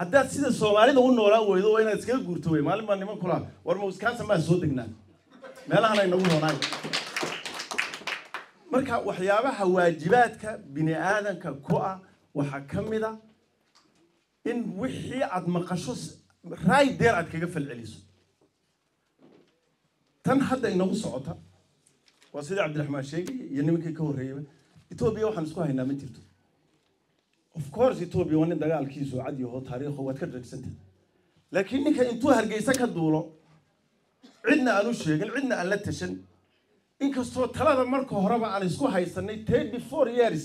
Speaker 12: haddaad sida soomaalida u noolaan weydo waa inaad iskaga guurto wey maalin baa niman kula war ma Wisconsin baa soo degnaa meelahan ay nagu noolaayn marka waxyaabaha waajibaadka bini aadanka ku ah waxaa ka mid ah in wixii aad maqasho right there aad kaga falceliso tan hadda inagu socota waa sida Cabdiraxmaan sheegay iyo nimankii ka horreeyay Ethiopia waxaan isku haynaa ma jirto of course Ethiopia waa nin dagaalkiisu cad yahay taariikhu waad ka dhagsantahay laakiin ninka intuu Hargeysa ka duulo cidna aanu sheegin cidna aan la tashan inkastoo talada marka horeba aan isku haysanay 34 years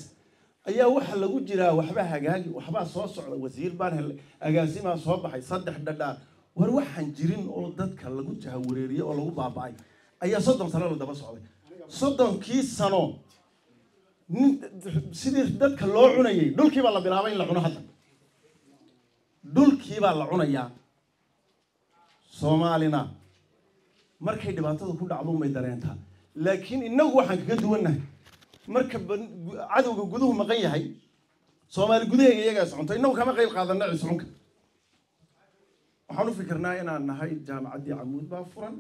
Speaker 12: ayaa waxa lagu jiraa waxba hagaagi waxba soo socda wasiir baan helay agaasima soo baxay saddex dhadhaan war waxaan jirin oo dadka lagu jahawareeriyo oo lagu baaba'ay ayaa 30 sano la daba socday 30kii sano sidii dadka loo cunayay dhulkii baa la bilaabay in la cuno hadda dhulkii baa la cunayaa Soomaalina markay dhibaatada ku dhacdo may dareentaa laakiin inagu waxaan kaga duwanahay marka cadawga guduhu maqan yahay Soomaali gudaheega iyaga soconto inagu kama qayb qaadanaa cusubka waxaan u fikirnaa inaan nahay jaamacadii Camuud baa furan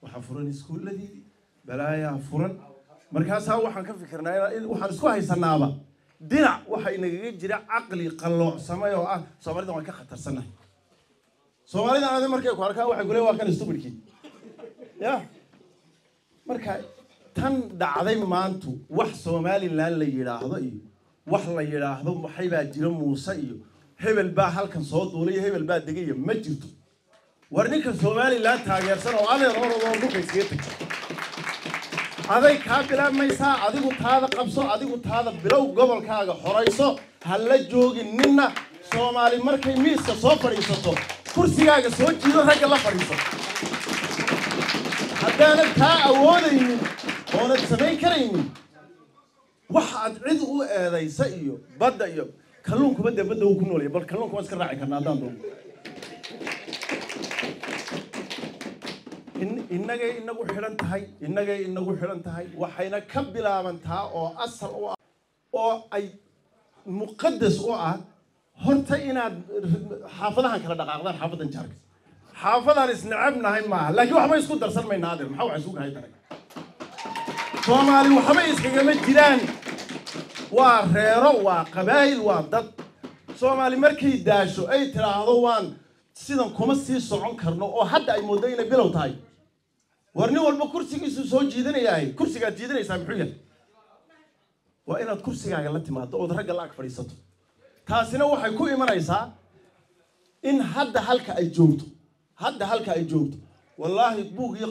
Speaker 12: waxa furan iskuuladii balaaya furan markaas waxaan ka fikirnaa waxaan isku haysanaaba dinac waxa inaga jira aqli qalloocsamay oo ah Soomaalida waan ka khatarsanahay Soomaalida aan markay ku arkaan waxa gulay waa kan stupidkii ya marka tan dhacday maantu wax Somaliland la yiraahdo iyo wax la yiraahdo waxay baa jira Muuse iyo hebel baa halkan soo duulay hebel baa degay ma jirto war ninka Somaliland taageersan oo adeer hore oo ku kaysiyay aday ka bilaabmaysaa adigu taada qabso adigu taada bilow gobolkaaga xorayso halla joogin ninna Soomaali markay miiska soo fadhiisato kursigaaga soo jiido ragga la fadhiiso haddana taa awoodaynin oonad samayn karaynin waxa aad cid u eedaysa iyo badda iyo kalluunku badda uu ku noolyahay bal kalluunku waa iska raaci karnaa haddaan doono innagay inagu xiran tahay waxayna ka bilaabantaa oo asal u ah oo ay muqaddas u ah horta inaad xaafadahan kala dhaqaaqdaan xaafadan jaarka xaafadan isnacabnahay maaha laakiin waxba isku darsan maynaa adeer maxaa wax isugu hayay Soomaali waxba iskagama jiraan waa reero waa qabaayil waa dad Soomaali markay daasho ay tiraahdo waan sidan kuma sii socon karno oo hadda ay moodo inay bilow tahay warni walba kursigiisu soo jiidanayahay kursiga jiidanaysa muxuu yahay waa inaad kursigaaga la timaado oo ragga la ag fadhiisato taasina waxay ku imanaysaa in hadda halka ay joogto wallahi buug iyo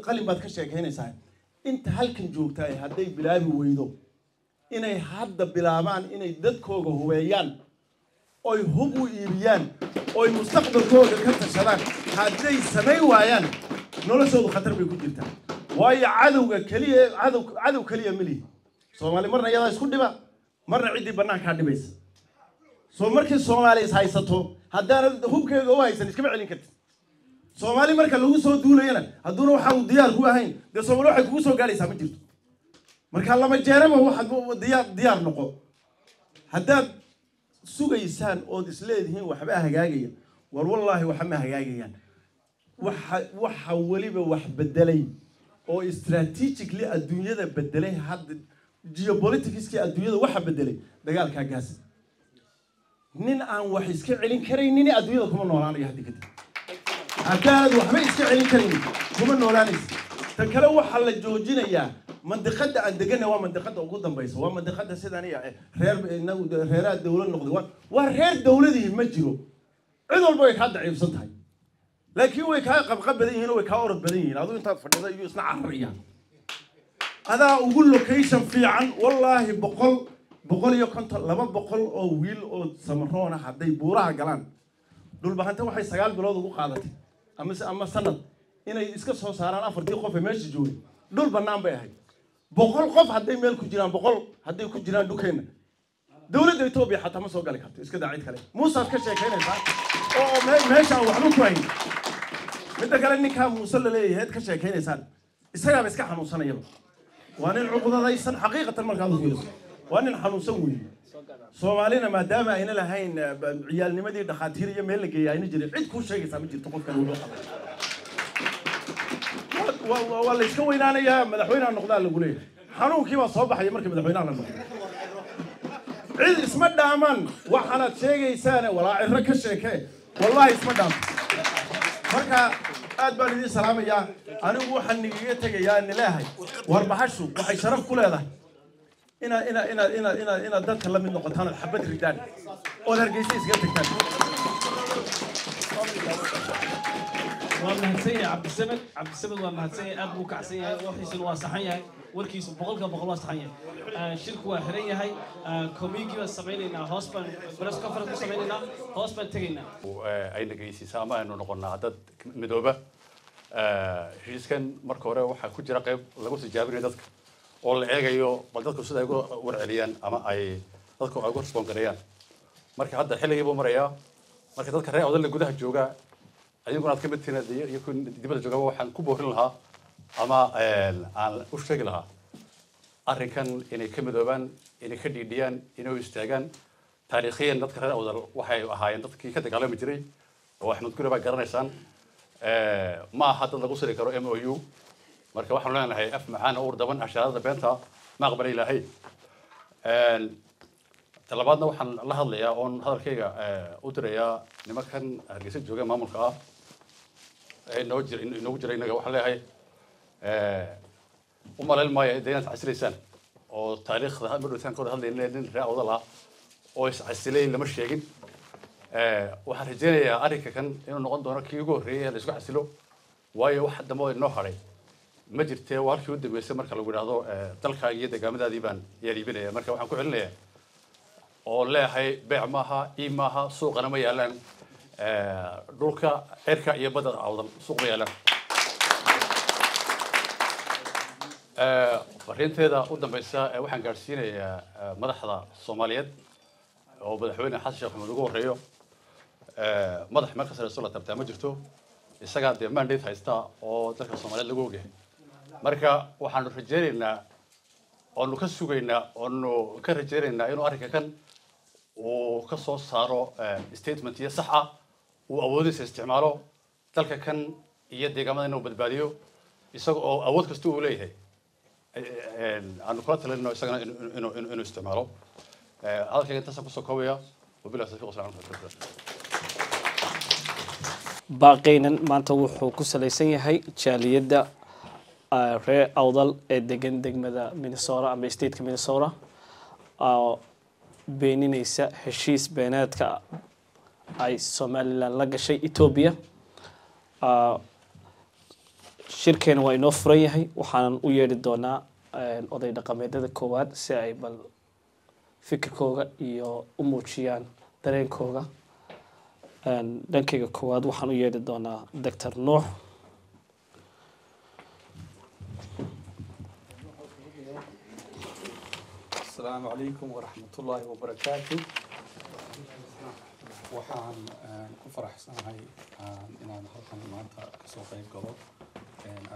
Speaker 12: qalin baad ka sheekaynaysaa inta halkan joogtay hadday bilaabi weydo inay hadda bilaabaan inay dadkooga hubeeyaan oy hub u iibiyaan oy mustaqbalkooga ka tashadaan hadday samayn waayaan noloshoodu khatar bay ku jirtaa waayo cadow kaliya mali Soomaali marna iyada isku dhiba marna cidii banaanka dhibaysa soo markii Soomaali is haysato haddana hubkeega oo haysan iska celin kartid Soomaali marka lagu soo duulayna hadduna waxa uu diyaar ku ahayn de Soomaali waxay kugu soo gaaraysaa ma jirto marka lama jeerama waxa diyaar noqo haddaad sugaysaan oo isleedihiin waxba hagaagaya war wallahi waxa ma hagaagayaan waxa waliba wax bedelay oo strategically adduunyada bedelay hadda geopoliticskii adduunyada waxa bedelay dagaalka gaas nin aan wax iska celin karaynin adduunyada kuma noolaanayo hadda kadib haddaad waxba iska celin karaynin kuma noolaanaysa tan kale waxaa la joojinayaa mandiqada aan degana waa mandiqada ugu dambaysa waa mandiqada sidaan reeraha dawlad noqday waa reer dawladii ma jiro cid walba way kaa daciifsan tahay laakiin way kaa qabqab badan yihiin way kaa orod badan yihiin aduu intaad fadhida iyo isna cararayaan adaa ugu location fiican wallaahi boqol iyo konton 200 oo wiil oo samaroona hadday buuraha galaan dhulbahanta waxay 9 bilood ugu qaadatay ama sanad inay iska soo saaraan 4 qof ee meesha joogay dhul banaan bay ahayd 100 qof hadday meel ku jiraan 100 hadday ku jiraan dhukeena dawladda Itoobiya xataa ma soo gali karto iska daacid kale Muuse ka sheekeynaysaa oo meesha waxba ku hayn midda kale ninka Muuse la leeyahay ka sheekeynaysaan isaga iska xanuunsanaya waa nin cuqdadaysan xaqiiqatan markaad u fiiriso waa nin xanuunsan weyn Soomaalina maadaama ayna lahayn ciyaalnimadii dhaqaatiir iyo meel la geeyay ayna jirin cid ku sheegaysa ma jirto qofkan uu qabay wala iska weynaanaya madaxweynaha noqdaa lagu leeyahay xanuunkii baa soo baxay markii madaxweynaha la noqday cid isma dhaaman waxaad sheegaysaan walaa cirro ka sheekay wallahi isma dhaaman marka aad baan idin salaamayaa anigu waxaan nigiga tagayaa nileehay warbahashu waxay sharaf ku leedahay ina dadka la mid noqotaan xabad ridaan oo hargeysa iska tagtaan
Speaker 1: ومهتسية عبد السمد ومهتسية أبو كعسية وحيسن وصحية وركيس بقولك بقول وصحية شركة وحرية هاي كوميدي والسمعيننا هوسبان برس كفرت السمعيننا هوسبان تجينا
Speaker 13: أين جيسي سامع إنه نقولنا عدد مدوبة هيس كان مركورة وحكوا جرا قيب لقوس الجابرين ذاتك أول إيجايو بدأت كسر يقول ورعليان أما أي ذاتك أقول سبونكريان مركي هذا حلو يبغى مريا مركي ذاتك الرأي أضل جودها الجوجا أيضاً كنت كملت هنا يكون دبل الجوجا وحن كبر لها أما عن وش لها أركان إني كمدوبان إني كدي ديان إنه يستعجن تاريخيا نذكر أو وحي هاي نذكر كده كلام مجري وإحنا نذكر بقى قرن إنسان ما حتى نقصر كرو MOU مركب واحد لنا هاي أف معانا أوردبان عشان هذا بنتها ما قبل إلى هاي طلباتنا وحن الله اللي يا أون هذا الكيجا أدريا نمكن هرجسيت جوجا ما ملكها إنه جري إنه وحلا هاي وما للماء دينا عسلي سنة أو تاريخ ذا مرة ثانية كده هذا اللي رأوا ضلها أو عسلي اللي مش يجين وحرجينا يا أريكا كان إنه نقول دونا كيجو ريه اللي يسقى عسلو واي واحد دموع النهاري ما جرت وارك ود بيسمر كلو جرا هذا تلقى يد جامد ديبان يلي بينه مركب وحنا كلنا oo leeyahay beec maaha ii maaha suuqana ma yaalaan dhulka cirka iyo badda awdal suuq ma yaalaan fariinteeda u dambaysa waxaan gaarsiinayaa madaxda Soomaaliyeed oo madaxweyne Xasan Sheekh Maxamed ugu horeeyo madax marka sare soo la tabtaa ma jirto isaga de mandate haysta oo dadka Soomaaliyeed lagu ogyahay marka waxaan rajaynaynaa oo ka sugaynaa oo ka rajaynaynaa inuu arrinka kan وكسر صاروا statement يصحى وأودي استعماله تلك كان يدي كمان إنه بالباديو يسوق أود كستو ليه عن قرات لأنه يسوق إنه استعماله هذا كان تسقط سكوية وبلا سفيق صار
Speaker 1: باقينا ما نتوحو كسليسين هاي جاليدا ري أوضل دجن دجمة مينيسورا أم ستيت كمينيسورا beeninaysa heshiis beenaadka ay Soomaaliland la gashay Ethiopia shirkeen waa inoo furan yahay waxaan u yeedhi doonaa oday dhaqameedada koowaad si ay bal fikirkooda iyo u muujiyaan dareenkooda dhankayga koowaad waxaan u yeedhi doonaa Dr. Nuux
Speaker 14: السلام عليكم ورحمة الله وبركاته waxaan ku faraxsanahay inaan halkan maanta kasoo qayb galo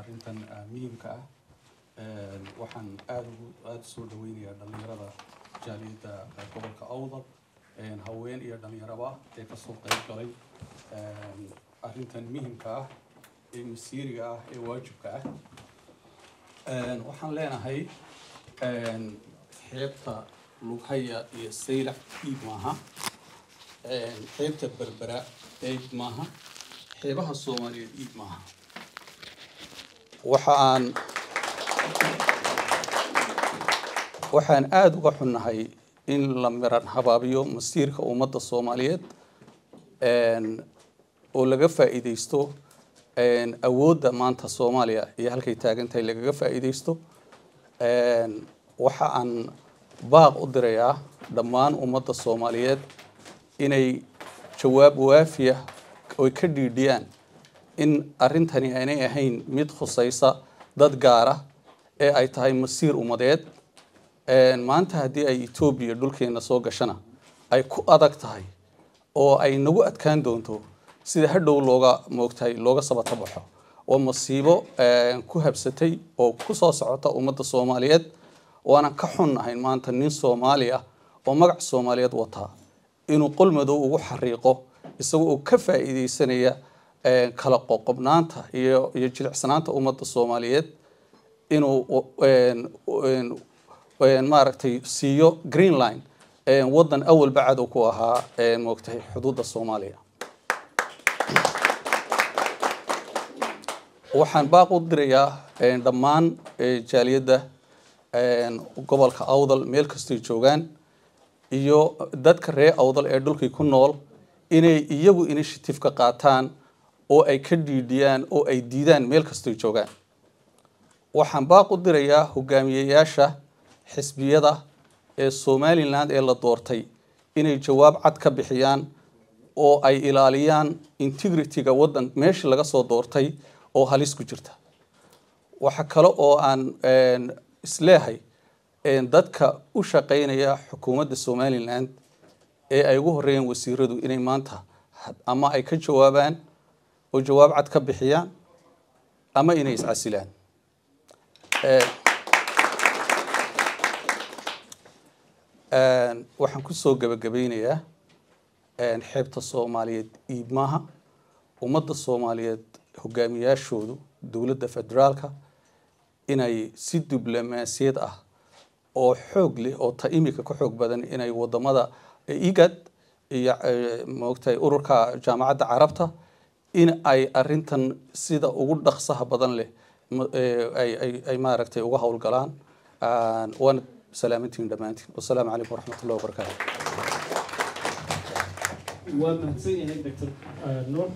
Speaker 14: arrintan muhiimka ah waxaan aad soo dhaweynayaa dhalinyarada jaaliyadda gobolka Awdal haween iyo dhalinyaraba ee kasoo qayb galay arrintan muhiimka ah ee masiiriga ah ee waajibka ah waxaan leenahay xeebta lughaya iyo saylac iib maaha xeebta berbera iib maaha xeebaha soomaaliyeed iib maaha waxaan aada uga xunnahay in la miran habaabiyo masiirka ummadda soomaaliyeed oo laga faa'iidaysto awoodda maanta soomaaliya iyo halkay taagan tahay lagaga faa'iidaysto waxa aan baaq u dirayaa dhammaan ummadda soomaaliyeed inay jawaab waafiya oy ka dhiidhiyaan in arrintani aanay ahayn mid khusaysa dad gaara ee ay tahay masiir ummadeed maanta haddii ay etoobiya dhulkeena soo gashana ay ku adag tahay oo ay nagu adkaan doonto sida hadhow looga sabata baxo oo masiibo ku habsatay oo ku soo socota ummadda soomaaliyeed waanan ka xunnahay maanta nin soomaali ah oo magac soomaaliyeed wataa inuu qol madow ugu xariiqo isagoo oo ka faa'iidaysanaya kala qoqobnaanta iyo jilicsanaanta ummadda soomaaliyeed inuu maaragtay siiyo greenline waddan awalba cadow ku ahaa moogtahay xuduudda soomaaliya waxaan baaq u dirayaa dhammaan jaaliyadda gobolka awdal meel kastay joogaan iyo dadka reer awdal ee dhulkii ku nool inay iyagu initiative ka qaataan oo ay ka dhiidhiyaan oo ay diidaan meel kastay joogaan waxaan baaq u dirayaa hogaamiyeyaasha xisbiyada ee somaliland ee la doortay inay jawaab cad ka bixiyaan oo ay ilaaliyaan integrityga waddan meeshii laga soo doortay oo halis ku jirta waxa kale oo aan isleehay dadka u shaqaynaya xukuumadda somaliland ee ay ugu horeeyeen wasiiradu inay maanta ama ay ka jawaabaan oo jawaab cad ka bixiyaan ama inay iscasilaan waxaan kusoo gabagabeynayaa xeebta soomaaliyeed iib maaha ummadda soomaaliyeed hogaamiyaashoodu dowladda federaalka inay si diblomaasiyad ah oo xoog leh oo ta imika ka xoog badan inay wadamada igad iyo moogtahay ururka jaamacadda carabta in ay arintan sida ugu dhaqsaha badan leh ay maaragtay uga howlgalaan waana salaamantiin dhammaantiin wasalaamu calaykum waraxmatullahi wabarakaatu
Speaker 1: waa mahadsan yahay doctor nuur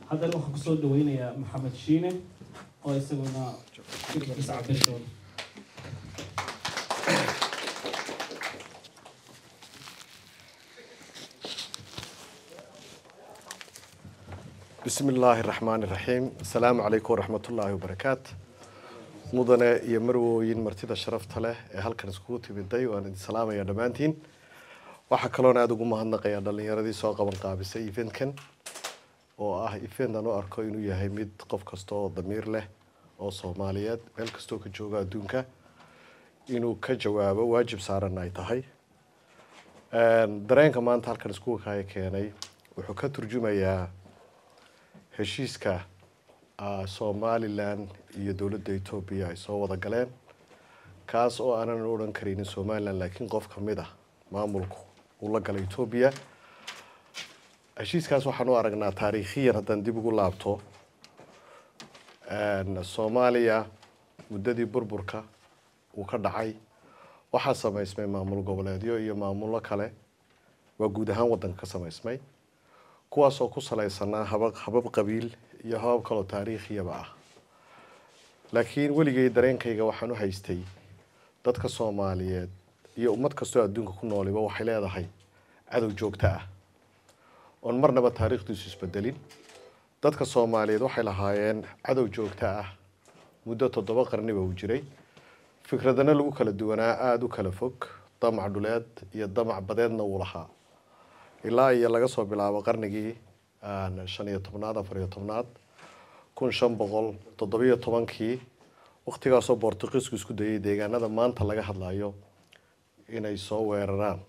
Speaker 1: haddana waxaan kusoo dhaweynayaa maxamed shiine oo isaguna shirkiisa cabiri doona
Speaker 11: بسم الله الرحمن الرحيم السلام عليكم ورحمة الله وبركاته مدنة يمروين مرتدى شرفت له هالكن سكوت بداي وأنا السلام يا دمانتين وحكلون هذا جمهور النقيا دلني يردي ساق من قابس إيفين كن إيفين دانو أركينو يهمد قف كستو ضمير له أو صوماليات مل كستو كجوجا دونكا إنه كجواب واجب صار النايتهاي درين كمان هالكن سكوت هاي كياني وحكى ترجمة يا heshiiska somalilan iyo dowladda etoobiya ay soo wada galeen kaas oo aanan odhan karaynin somalilan laakiin qof ka mid ah maamulku uu la galay etoobiya heshiiskaas waxaan u aragnaa taariikhiyan haddaan dib ugu laabto soomaaliya muddadii burburka uu ka dhacay waxaa samaysmay maamul goboleedyo iyo maamullo kale waa guud ahaan waddanka ka samaysmay kuwaasoo ku salaysanaa habab qabiil iyo habab kaloo taariikhiyaba ah laakiin weligay dareenkayga waxaan u haystay dadka soomaaliyeed iyo ummad kastoo adduunka ku nooliba waxay leedahay cadow joogto ah oon marnaba taariikhdiisu isbedelin dadka soomaaliyeed waxay lahaayeen cadow joogto ah muddo 7 qarniba uu jiray fikradana lagu kala duwanaa aada u kala fog damac dhuleed iyo damac badeedna uu lahaa ilaa iyo laga soo bilaabo qarnigii 15aad 14aad 1517kii waqtigaasoo Boortaqiisku isku dayay deegaanada maanta laga hadlayo inay soo weeraraan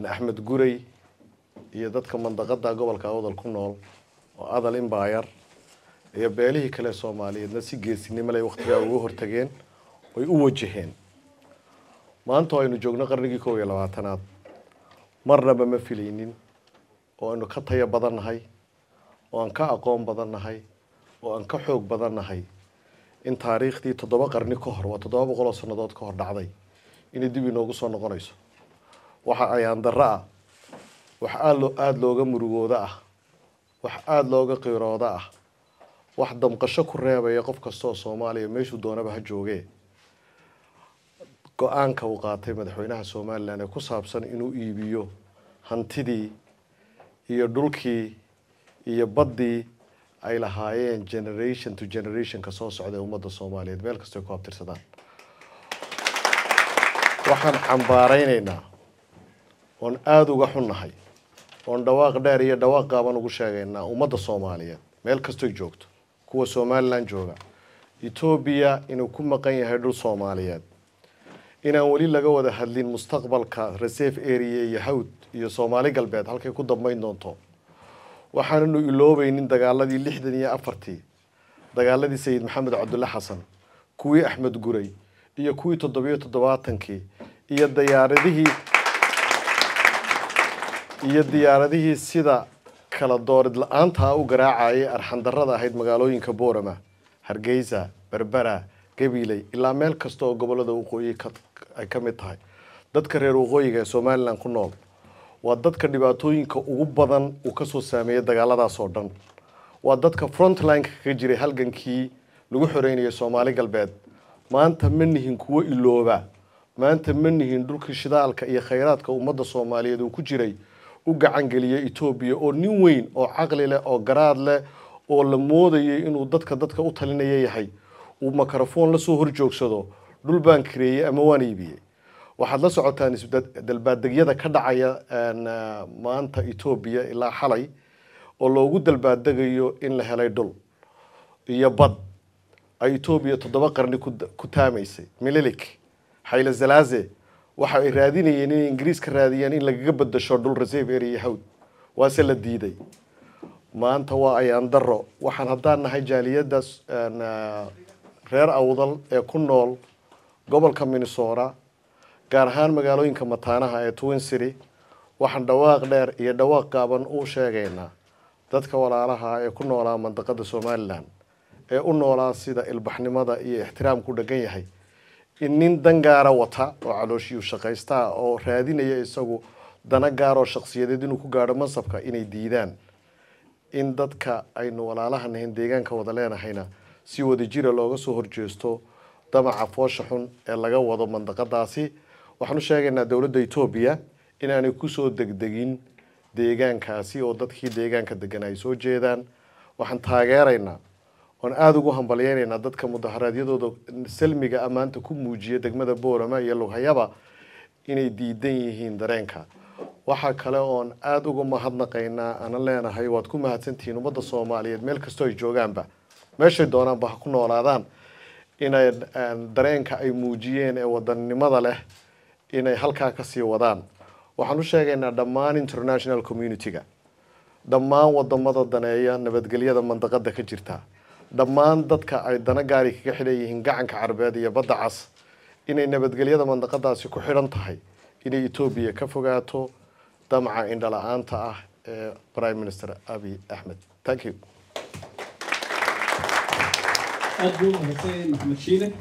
Speaker 11: Axmed Guray iyo dadka mandaqada gobolka Awdal ku nool oo Adal Empire
Speaker 15: iyo beelihii kale Soomaaliyeedna si geesinimo leh waqtiga ugu hortageen way u wajaheen maanta aynu joogno qarnigii 21aad marnaba ma filaynin oo aynu ka tayo badannahay oo aan ka aqoon badannahay oo aan ka xoog badannahay in taariikhdii 7 qarni ka hor waa 700 sanadood ka hor dhacday in dib inoogu soo noqonayso waxa ayaan darra wax aad looga murugooda ah wax aad looga qiirooda ah wax damqasho ku reebaya qof kasta oo Soomaaliya meeshuu doonaba ha joogee go'aanka uu qaatay madaxweynaha Soomaaliland ee ku saabsan inuu iibiyo hantidii iyo dhulkii iyo baddii ay lahaayeen generation to generation ka soo socday ummadda Soomaaliyeed meel kasta ku abtirsadaan waxaan cambaaraynaynaa oon aad uga xunnahay oon dhawaaq dheer iyo dhawaaq gaaban ugu sheegaynaa ummadda Soomaaliyeed meel kasta joogto kuwa Somaliland jooga Ethiopia inuu ku maqan yahay dhul Soomaaliyeed inaan wali laga wada hadlin mustaqbalka reserve area iyo hawd iyo Soomaali galbeed halkay ku dambeyn doonto waxaanu iloobaynin dagaaladii 64 dagaaladii Sayid Maxamed Cabdulla Xasan kuwii Axmed Guray iyo kuwii 77 iyo diyaaradihii sida kala doorid la'aanta u garaacay arxan darrada ahayd magaalooyinka Boorama Hargeysa Berbera Gabiley ilaa meel kasta oo gobolada waqooyi ay ka mid tahay dadka reer waqooyiga ee Somaliland ku nool waa dadka dhibaatooyinka ugu badan uu ka soo saameeyay dagaaladaas oo dhan waa dadka frontline ka jiray halgankii lagu xoreynayay Soomaali galbeed maanta ma nihin kuwa ilooba maanta ma nihin dhulkii shidaalka iyo khayraadka ummadda Soomaaliyeed uu ku jiray u gacan galiyay Ethiopia oo nin weyn oo caqli leh oo garaad leh oo la moodayay inuu dadka u talinaya yahay uu mikrofon la soo horjoogsado dhul baan kireeyay ama waan iibiyay waxaad la socotaan dalbaadegyada ka dhacaya maanta Ethiopia ilaa xalay oo loogu dalbaadagayo in la helay dhul iyo bad ay Ethiopia 7 qarni ku taamaysay Menelik Haile Selassie waxa ay raadinayeen in Ingiriis ka raadiyaan in lagaga badasho dhul reserve area hawd waase la diiday maanta waa ayaan darro waxaan haddaan nahay jaaliyada reer awdal ee ku nool gobolka Minnesota gaar ahaan magaalooyinka mataanaha ee Twin City waxaan dhawaaq dheer iyo dhawaaq gaaban u sheegaynaa dadka walaalaha ee ku noolaa mandaqada Somaliland ee u noolaa sida ilbaxnimada iyo ixtiraamku dhagan yahay in nin dangaara wata oo calooshiyu shaqaysta oo raadinaya isagu dana gaar oo shakhsiyadeed inuu ku gaadho mansabka inay diidaan in dadka aynu walaalahan ahayn deegaanka wada leenahayna si wada jira looga soo horjeesto damaca foosha xun ee laga wado mandaqadaasi waxaanu sheegaynaa dawladda Ethiopia inaanay ku soo degdegin deegaankaasi oo dadkii deegaanka degan ay soo jeedaan waxaan taageeraynaa oon aad ugu hambalyeynayna dadka mudaharaadyadooda salmiga amaanta ku muujiya degmada Boorama iyo Lughayaba inay diidan yihiin dareenka waxa kale oon aad ugu mahadnaqaynaa ana leenahay waad ku mahadsantihiin ummadda Soomaaliyeed meel kasta ay joogaanba meeshay doonaanba ha ku noolaadaan inay dareenka ay muujiyeen ee wadannimada leh inay halkaa ka sii wadaan waxaan u sheegaynaa dhammaan international community-ga dhammaan wadamada daneeya nabadgelyada mandaqada ka jirta dhammaan dadka ay dana gaari kaga xidhan yihiin gacanka Carabeed iyo badda cas inay nabadgelyada mandaqadaasi ku xidhan tahay inay Ethiopia ka fogaato damaca indhala'aanta ah ee Prime Minister Abiy Ahmed thank you
Speaker 1: أدو هتين محمد شيله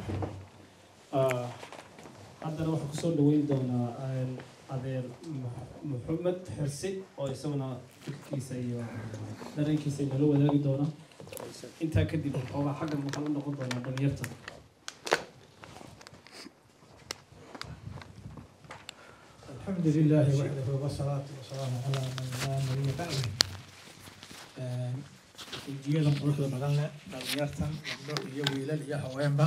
Speaker 1: عندنا واحد كسر دوين دونا أدير محمد حرسي أو يسمونه كيسي درين كيسي نلو ذاك دونا أنت كدي أو حاجة مخلون نقول دونا دنيرته
Speaker 16: الحمد لله وحده والصلاة والسلام على من لا نبي بعده جيدا قروحda badan leh dhalinyartan gabdho iyo wiilal iyo haweenba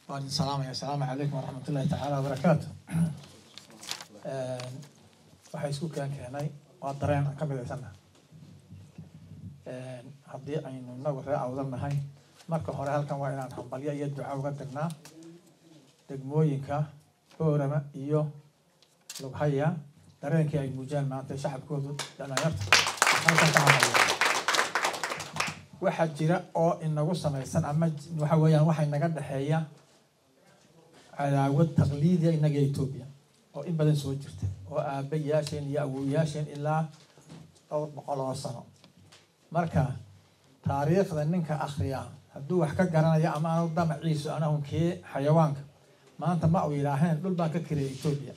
Speaker 16: waan salaamaya assalaamu calaykum waraxmatullaahi tacaala wabarakaatu waxay isku keenay waa dareen ka midaysanna haddii aynu inagu ree awdan nahay marka hore halkan waa inaan hambalyo iyo duco uga tagnaa degmooyinka Boorama iyo Lughaya dareenkii ay muujiyaan maanta shacabkoodu dhalinyarta halkan ka hadlaya waxaa jira oo inagu samaysan ama waxa weeyaan waxay naga dhexeeya cadaawad taqliidiya inaga Ethiopia oo in badan soo jirta oo aabayaasheen iyo awoowayaasheen ilaa dhowr boqol oo sano marka taariikhda ninka akhriya hadduu wax ka garanaya ama aanu damaciisu anahu kee xayawaanka maanta ma uu yidhaaheen dhul baan ka kiriyay Ethiopia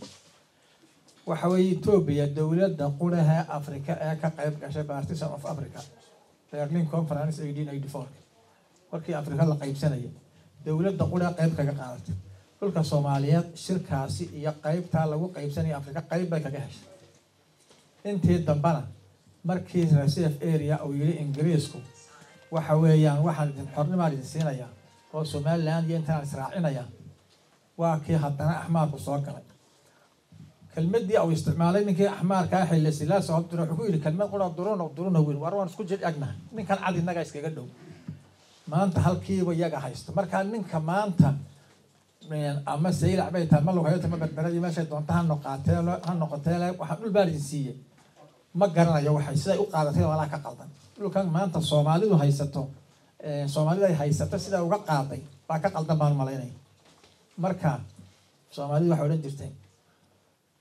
Speaker 16: waxa weeye Ethiopia dowladda quraha Afrika ee ka qayb gashay Partition of Africa Berlin Conference 1884 markii Afrika la qaybsanayay dowladda quraha qayb kaga qaadatay dhulka Soomaaliyeed shirkaasi iyo qaybta lagu qaybsanay Afrika qayb bay kaga heshay intii dambana markii reserve area oo yiri Ingiriisku waxa weeyaan waxaan idin xornimo idin siinaya oo Somaliland iyo intaan israacinaya waa kii haddana axmaarku soo galay kelmadii oo isticmaalay ninkii axmaarka ah xilli silaas oo diro wuxuu yiri kelmad qura duruna weyn war waan isku jid agna ninkan cad inaga iskaga dhow maanta halkiiba iyaga haysto marka ninka maanta ama saylac bay tahay ma lagu hayo tama badbaadada meesha doonta ha noqotee waxa dhul baa idin siiyay ma garanayo waxay siday u qaadatay wala ka qaldan dhulkan maanta Soomaalidu haysato Soomaalida ay haysato sida uga qaaday baa ka qaldan baan malaynay marka Soomaalidu waxa oran jirtay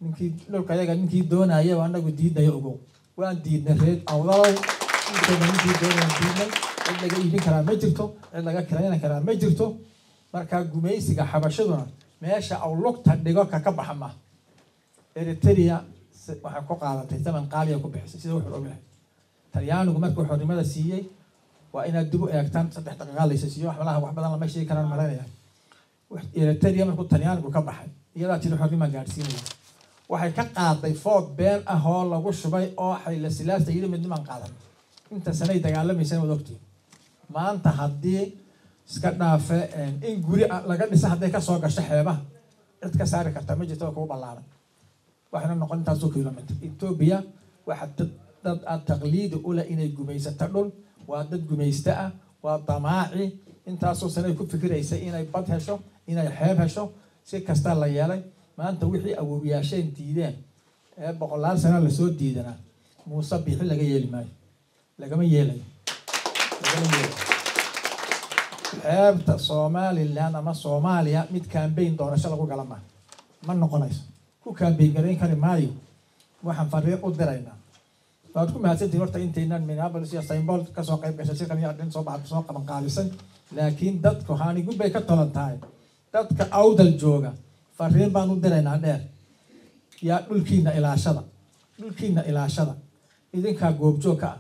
Speaker 16: ninkii dhulka ayaga ninkii doonaya waa anagu diidayo ogow waan diidnay reed awdalow ninkii doonaya diidnay cid laga iibin karaa ma jirto cid laga kirayna karaa ma jirto marka gumaysiga xabashaduna meesha aw lugta dhigo ka baxma Eritrea waxa ku qaadatay zaman qaaliya ku bixisay sida wuxuu ogyahay Talyaanigu markuu xornimada siiyay waa inaad dib u eegtaan 3 daqiiqo la siiyo wax badan lama sheegi karaan malaynaya Eritrea markuu Talyaanigu ka baxay iyada tii xornimo gaarsiinay waxay ka qaaday food been ah oo lagu shubay oo xayla silaasta yiri midnimo qaadan inta sanay dagaalamaysan wadogtii maanta haddii iska dhaafe in guri laga dhisa hadday ka soo gasho xeebaha cid ka saari karta ma jirto kugu ballaaran waxayna noqon intaasoo kilomitir Ethiopia waxa dad taqliidi u leh inay gumaysato dhul waa dad gumaysta ah waa damaaci intaasoo sanay ku fikiraysa inay bad hesho inay xeeb hesho si kasta la yeelay maanta wixii awoowayaasheen diideen ee boqolaal sano la soo diidana Muuse bixi laga yeeli maayo lagama yeelayo xeebta Somaliland ama Soomaaliya mid campaign doorasho lagu gala ma noqonayso ku campaign gareyn kari maayo waxaan fariiq u diraynaa waad ku mahadsantiin horta intaynan Minneapolis iyo St. Paul ka soo qayb gashay shirkan iyo arrin soo qaban qaalisan laakiin dadku haanigu bay ka talantahay dadka awdal jooga fariin baan u diraynaa dheer yaa dhulkiina ilaashada idinka goobjoogka ah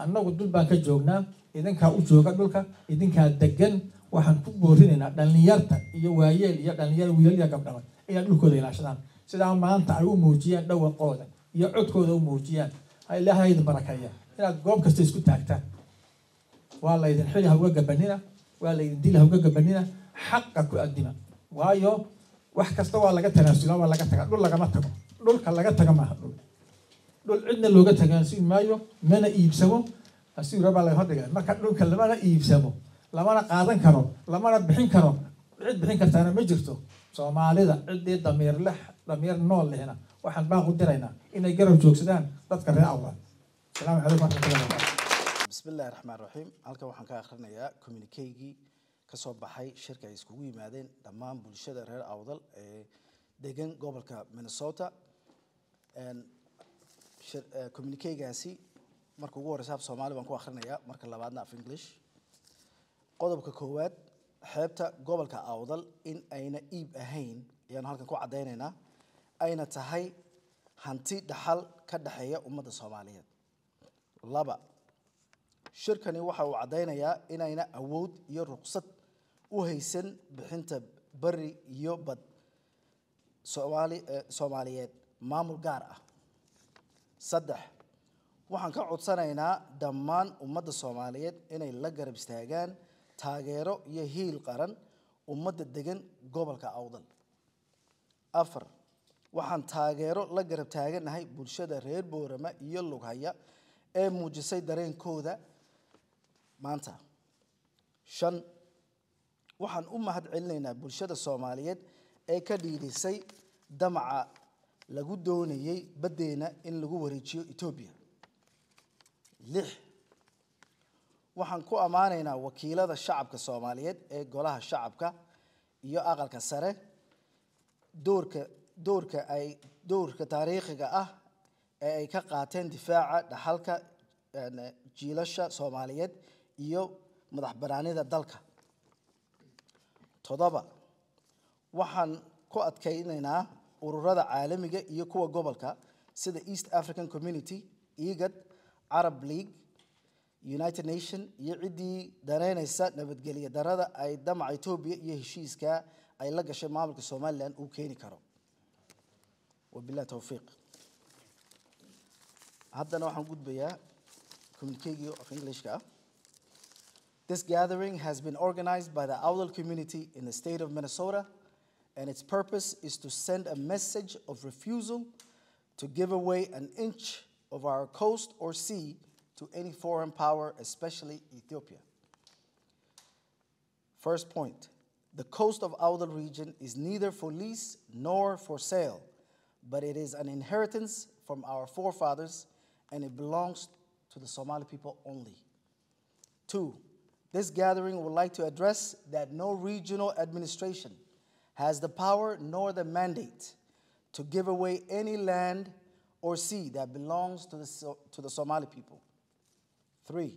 Speaker 16: annagu dul baan ka joognaa idinka u jooga dhulka idinka degan waxaan ku boorinaynaa dhalinyarta iyo waayeel iyo dhalinyar wiilal iyo gabdhaha inay dhulkooda ilaashadaan sida maanta ay u muujiyaan dhawaqooda iyo codkooda u muujiyaan ilaahay idin barakeeya inaad goob kasta isku taagtaan waa la idin xili hawga gabanina waa la idin dil hawga gabanina xaqqa ku adina waayo wax kasta waa laga tanaasula waa laga taga dhul lagama tago dhulka laga taga maaha dhul cidna looga tagaansiin maayo mana iibsamo asiira baa la hodhiga marka dhulka lamana iibsamo lamana qaadan karo lamana bixin karo cid bixin kartaana ma jirto Soomaalida cidii damiir nool lehna waxaan baa u diraynaa inay garab joogsadaan dadka reer awdal salaamu calaykum wa rahmatullahi wa barakatuh
Speaker 17: bismillahir rahmaanir rahiim halka waxaan ka akhrinayaa communique ka soo baxay shirka ay iskugu yimaadeen dhammaan bulshada reer awdal ee degan gobolka Minnesota communique-gaasi marka ugu horeysa af Soomaali baan ku akhrinayaa marka labaadna af English qodobka koowaad xeebta gobolka awdal in ayna iib ahayn ayaan halkan ku cadeynaynaa ayna tahay hanti dhaxal ka dhaxeeya ummadda Soomaaliyeed laba shirkani waxa uu cadeynayaa inayna awood iyo ruqsad u haysan bixinta bari iyo bad Soomaaliyeed maamul gaar ah saddex waxaan ka codsanaynaa dhammaan ummadda Soomaaliyeed inay la garab istaagaan taageero iyo hiil qaran ummadda degan gobolka awdal afar waxaan taageero la garab taaganahay bulshada reer Boorama iyo Lughaya ee muujisay dareenkooda maanta shan waxaan u mahad celinaynaa bulshada Soomaaliyeed ee ka dhiidhisay damaca lagu doonayay badeena in lagu wareejiyo Ethiopia lix waxaan ku ammaanaynaa wakiilada shacabka Soomaaliyeed ee golaha shacabka iyo aqalka sare doorka taariikhiga ah ee ay ka qaateen difaaca dhaxalka jiilasha Soomaaliyeed iyo madaxbannaanida dalka. 7 waxaan ku adkaynaynaa ururada caalamiga iyo kuwa gobolka sida East African Community, IGAD, Arab League, United Nations iyo cidii dareynaysa nabadgelyo darada ay damaca Ethiopia iyo heshiiska ay la gashay maamulka Somaliland uu keeni karo. وبالله توفيق. هذا waxaan gudbayaa communique of English ka. This gathering has been organized by the Awdal community in the state of Minnesota, and its purpose is to send a message of refusal to give away an inch of our coast or sea to any foreign power, especially Ethiopia. First point, the coast of Awdal region is neither for lease nor for sale, but it is an inheritance from our forefathers, and it belongs to the Somali people only. 2, this gathering would like to address that no regional administration has the power nor the mandate to give away any land or sea that belongs to the Somali people. 3,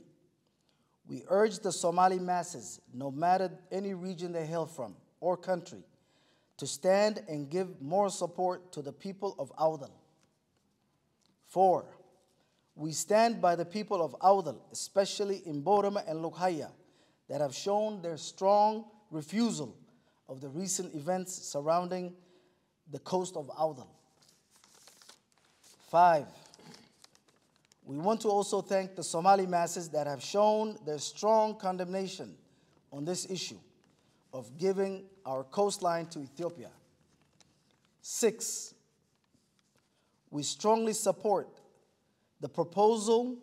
Speaker 17: we urge the Somali masses, no matter any region they hail from or country, to stand and give more support to the people of Awdal. 4, we stand by the people of Awdal, especially in Borama and Lughaya, that have shown their strong refusal of the recent events surrounding the coast of Awdal. 5, we want to also thank the Somali masses that have shown their strong condemnation on this issue of giving our coastline to Ethiopia. 6, we strongly support the proposal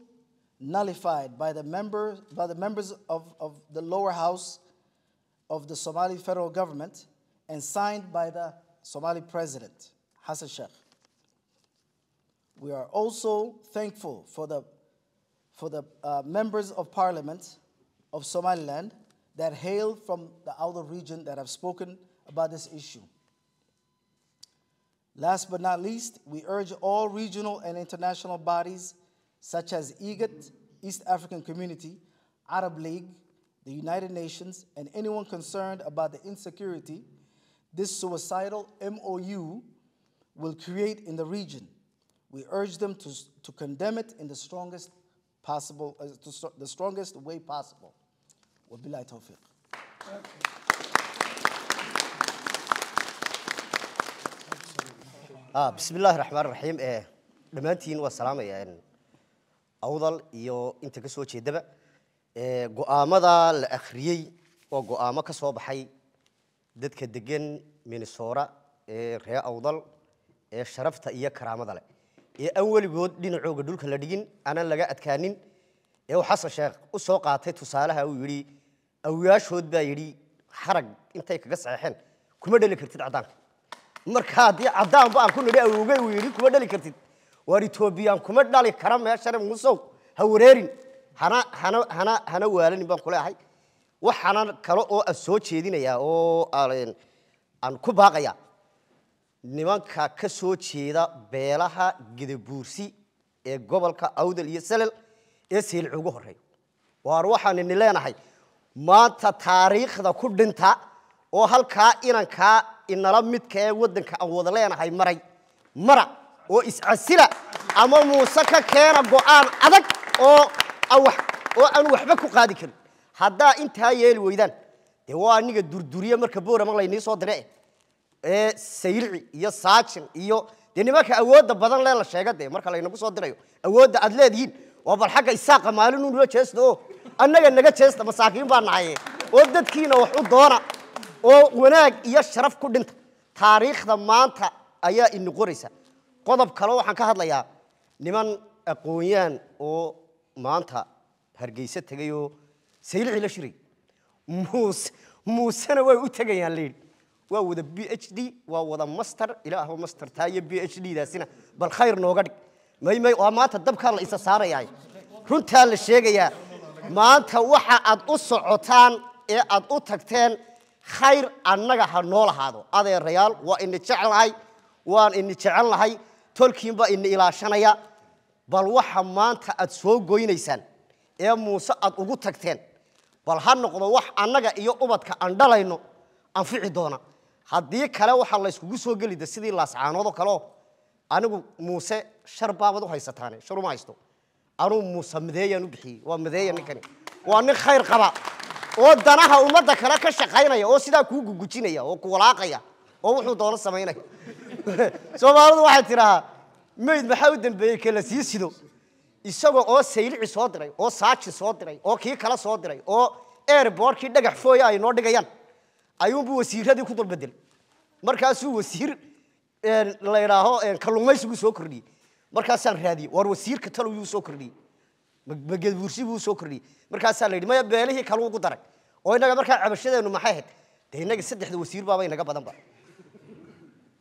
Speaker 17: nullified by the members of the lower house of the Somali federal government and signed by the Somali president, Hassan Sheikh. We are also thankful for the members of parliament of Somaliland that hail from the Awdal region that have spoken about this issue. Last but not least, we urge all regional and international bodies such as IGAD, East African Community, Arab League, the United Nations, and anyone concerned about the insecurity this suicidal MOU will create in the region. We urge them to condemn it in the strongest way possible. وبالله توفيق.
Speaker 18: بسم الله الرحمن الرحيم. دمانتين والسلام يا أوضل يو أنت كسوة شدبة. قامدا الأخري وقامة كصوب حي دت كدجن من الصورة ريا أوضل شرفت إياه كرامة ذلك. أول جود دين عقد دول كلادين أنا لقيت كانين وحصل شيخ وسوقاته تصالها ويري أو يشهد بيري حرق أنت كقص عحن كم دليل كرتين عدان مركادي عدان بقى كل ده وجاي ويري كم دليل كرتين وريتوبيان كم دليل كرام يا شرم مسوق هوريرين هنا وارين بقى كلها هاي وحنا كلو الصوت شدينا يا ألين أن كباقيا نمان كسوت شيدا بيلها جد بورسي قبل كأودل يسلل يسيل عجوه رأي وأروح أن نلاقينا هاي ما تاريخ ذا كردنتا وهالكائن إن رمت كودن كأودلنا هاي مرة وإسعسلا أما موسى كان بقان أذك أو أنا وحبك قادكن هذا أنت هاي الويدان دواني الدردورية مركبورة ما ليني صدرة سيلعي يا ساكن يو دني ما كأود بدن لا شيء قدي مركلا ينبو صدرة أود أدلين وبالحق إساق مالون ولا تشستو أنا جنّا تشست مساكين بانعيه ودت كينا وحود دورة وناك يشرف كودنت تاريخ ضمانته أيا إنه قريسة قضب كلو حن كهذا يا نمان أقويان أو مانته هرجيسة تجيو سيل على شري موس أنا ويتجيان لين ووذا PhD ووذا ماستر إلى هو ماستر تاي PhD ده سنة بالخير نوقدك ما وما تدب كارل إسا صار يعني كنت هالشيء يا maanta waxa aad u socotaan ee aad u tagteen khayr annaga ha noo lahaado adeerayaal waa ina jecelahay waan ina jecelnahay tolkiinba ina ilaashanaya bal waxa maanta aad soo goynaysaan ee muuse aad ugu tagteen bal ha noqdo wax annaga iyo ubadka aan dhalayno anfici doona haddii kale waxaa la iskugu soo gelida sidii laascaanoodoo kaleo anigu muuse shar baabad u haysataane shar uma haysto anuu muuse madeeyaan u bixiyey waa madeeya ninkani waa nin khayr qaba oo danaha ummadda kale ka shaqaynaya oo sidaa kuu gugujinaya oo ku walaaqaya oo wuxuu doono samaynaya soomaalidu waxay tidhahaa mayd maxaa u dambeeyey kala sii sido isagoo oo saylici soo diray oo saaji soo diray oo kii kale soo diray oo airbortkii dhagax fooya ay noo dhigayaan ayuunbuu wasiiradii ku dulbedelay markaasuu wasiir la idhaaho kalluumaysigu soo kordhiyey markaasaan raadiyey war wasiirka talow yuu soo kordhiyey magedbuursi buu soo kordhiyey markaasaa la yidhi maya beelihii kale ugu daray oo innaga markaa cabashadeennu maxay ahayd dee innaga 3 wasiir baaba inaga badanba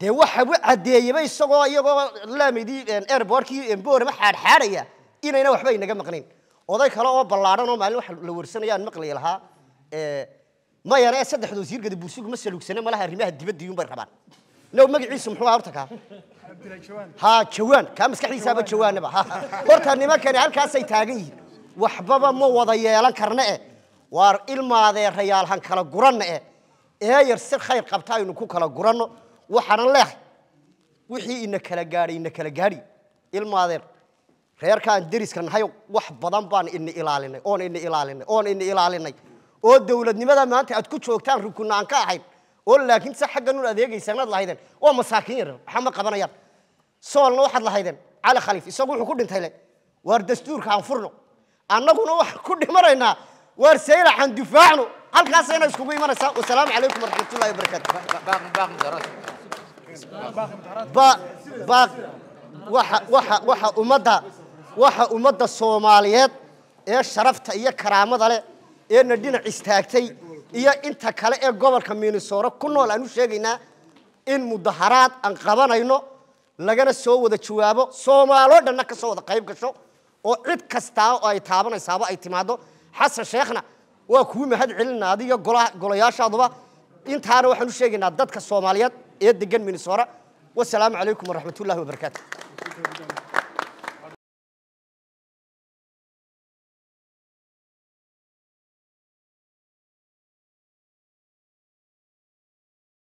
Speaker 18: dee waxa uu cadeeyay isagoo iyagoo laamidii airportkii boorama xaadxaadaya inayna waxba inaga maqnayn oday kale oo ballaaran oo maalin wax la warsanayaan maqlay lahaa ma yana 3 wasiir gadabuursigu ma saluugsana malaha arrimaha dibadda iyuun bay rabaan لو مجلس محور أرتكا ها جوان كم مسكحي سابق جوانبا قرت أني ما كان هالكاس يتاجي وحبابا مو وضيع لان كرناء وار الماضي ريال هن كلا جرناء يرسل خير قبتاي نكو كلا جرنو وحنا الله وحي إنك كلا جاري الماضي خير كان درس كان هاي وحبضان بان إني إلالنا إني إلالنا والدولة لماذا ما أنت أتكتش وقتان ركونا عن كاحين ولكن صح جنون أذيك يسمى الله هيدن ومساكين حما قبنا يب صار واحد الله هيدن على خليفة يسوون حكود انتهى والدستور كان فرنو أنا كنا واحد كل مرة هنا ورسينا عن دفاعنا هل كاسينا يسكبوا إيمان والسلام عليكم ورحمة الله وبركاته باق وح أمضى الصوماليات إيه شرفت إيه كرامة ذلك إيه ندينا استاكتي iyo inta kale ee gobolka Minnesota ku nool aanu sheegaynaa in mudaharaad aan qabanayno lagana soo wada jawaabo Soomaaliyeed dhanna ka soo wada qayb gasho oo cid kasta oo ay taabanaysaaba ay timaado xasan sheekhna waa kuwa mahad celinaa adiga golayaashaaduba intaana waxaanu sheegaynaa dadka Soomaaliyeed ee degan Minnesota wassalaamu calaykum waraxmatullaahi wabarakaatuh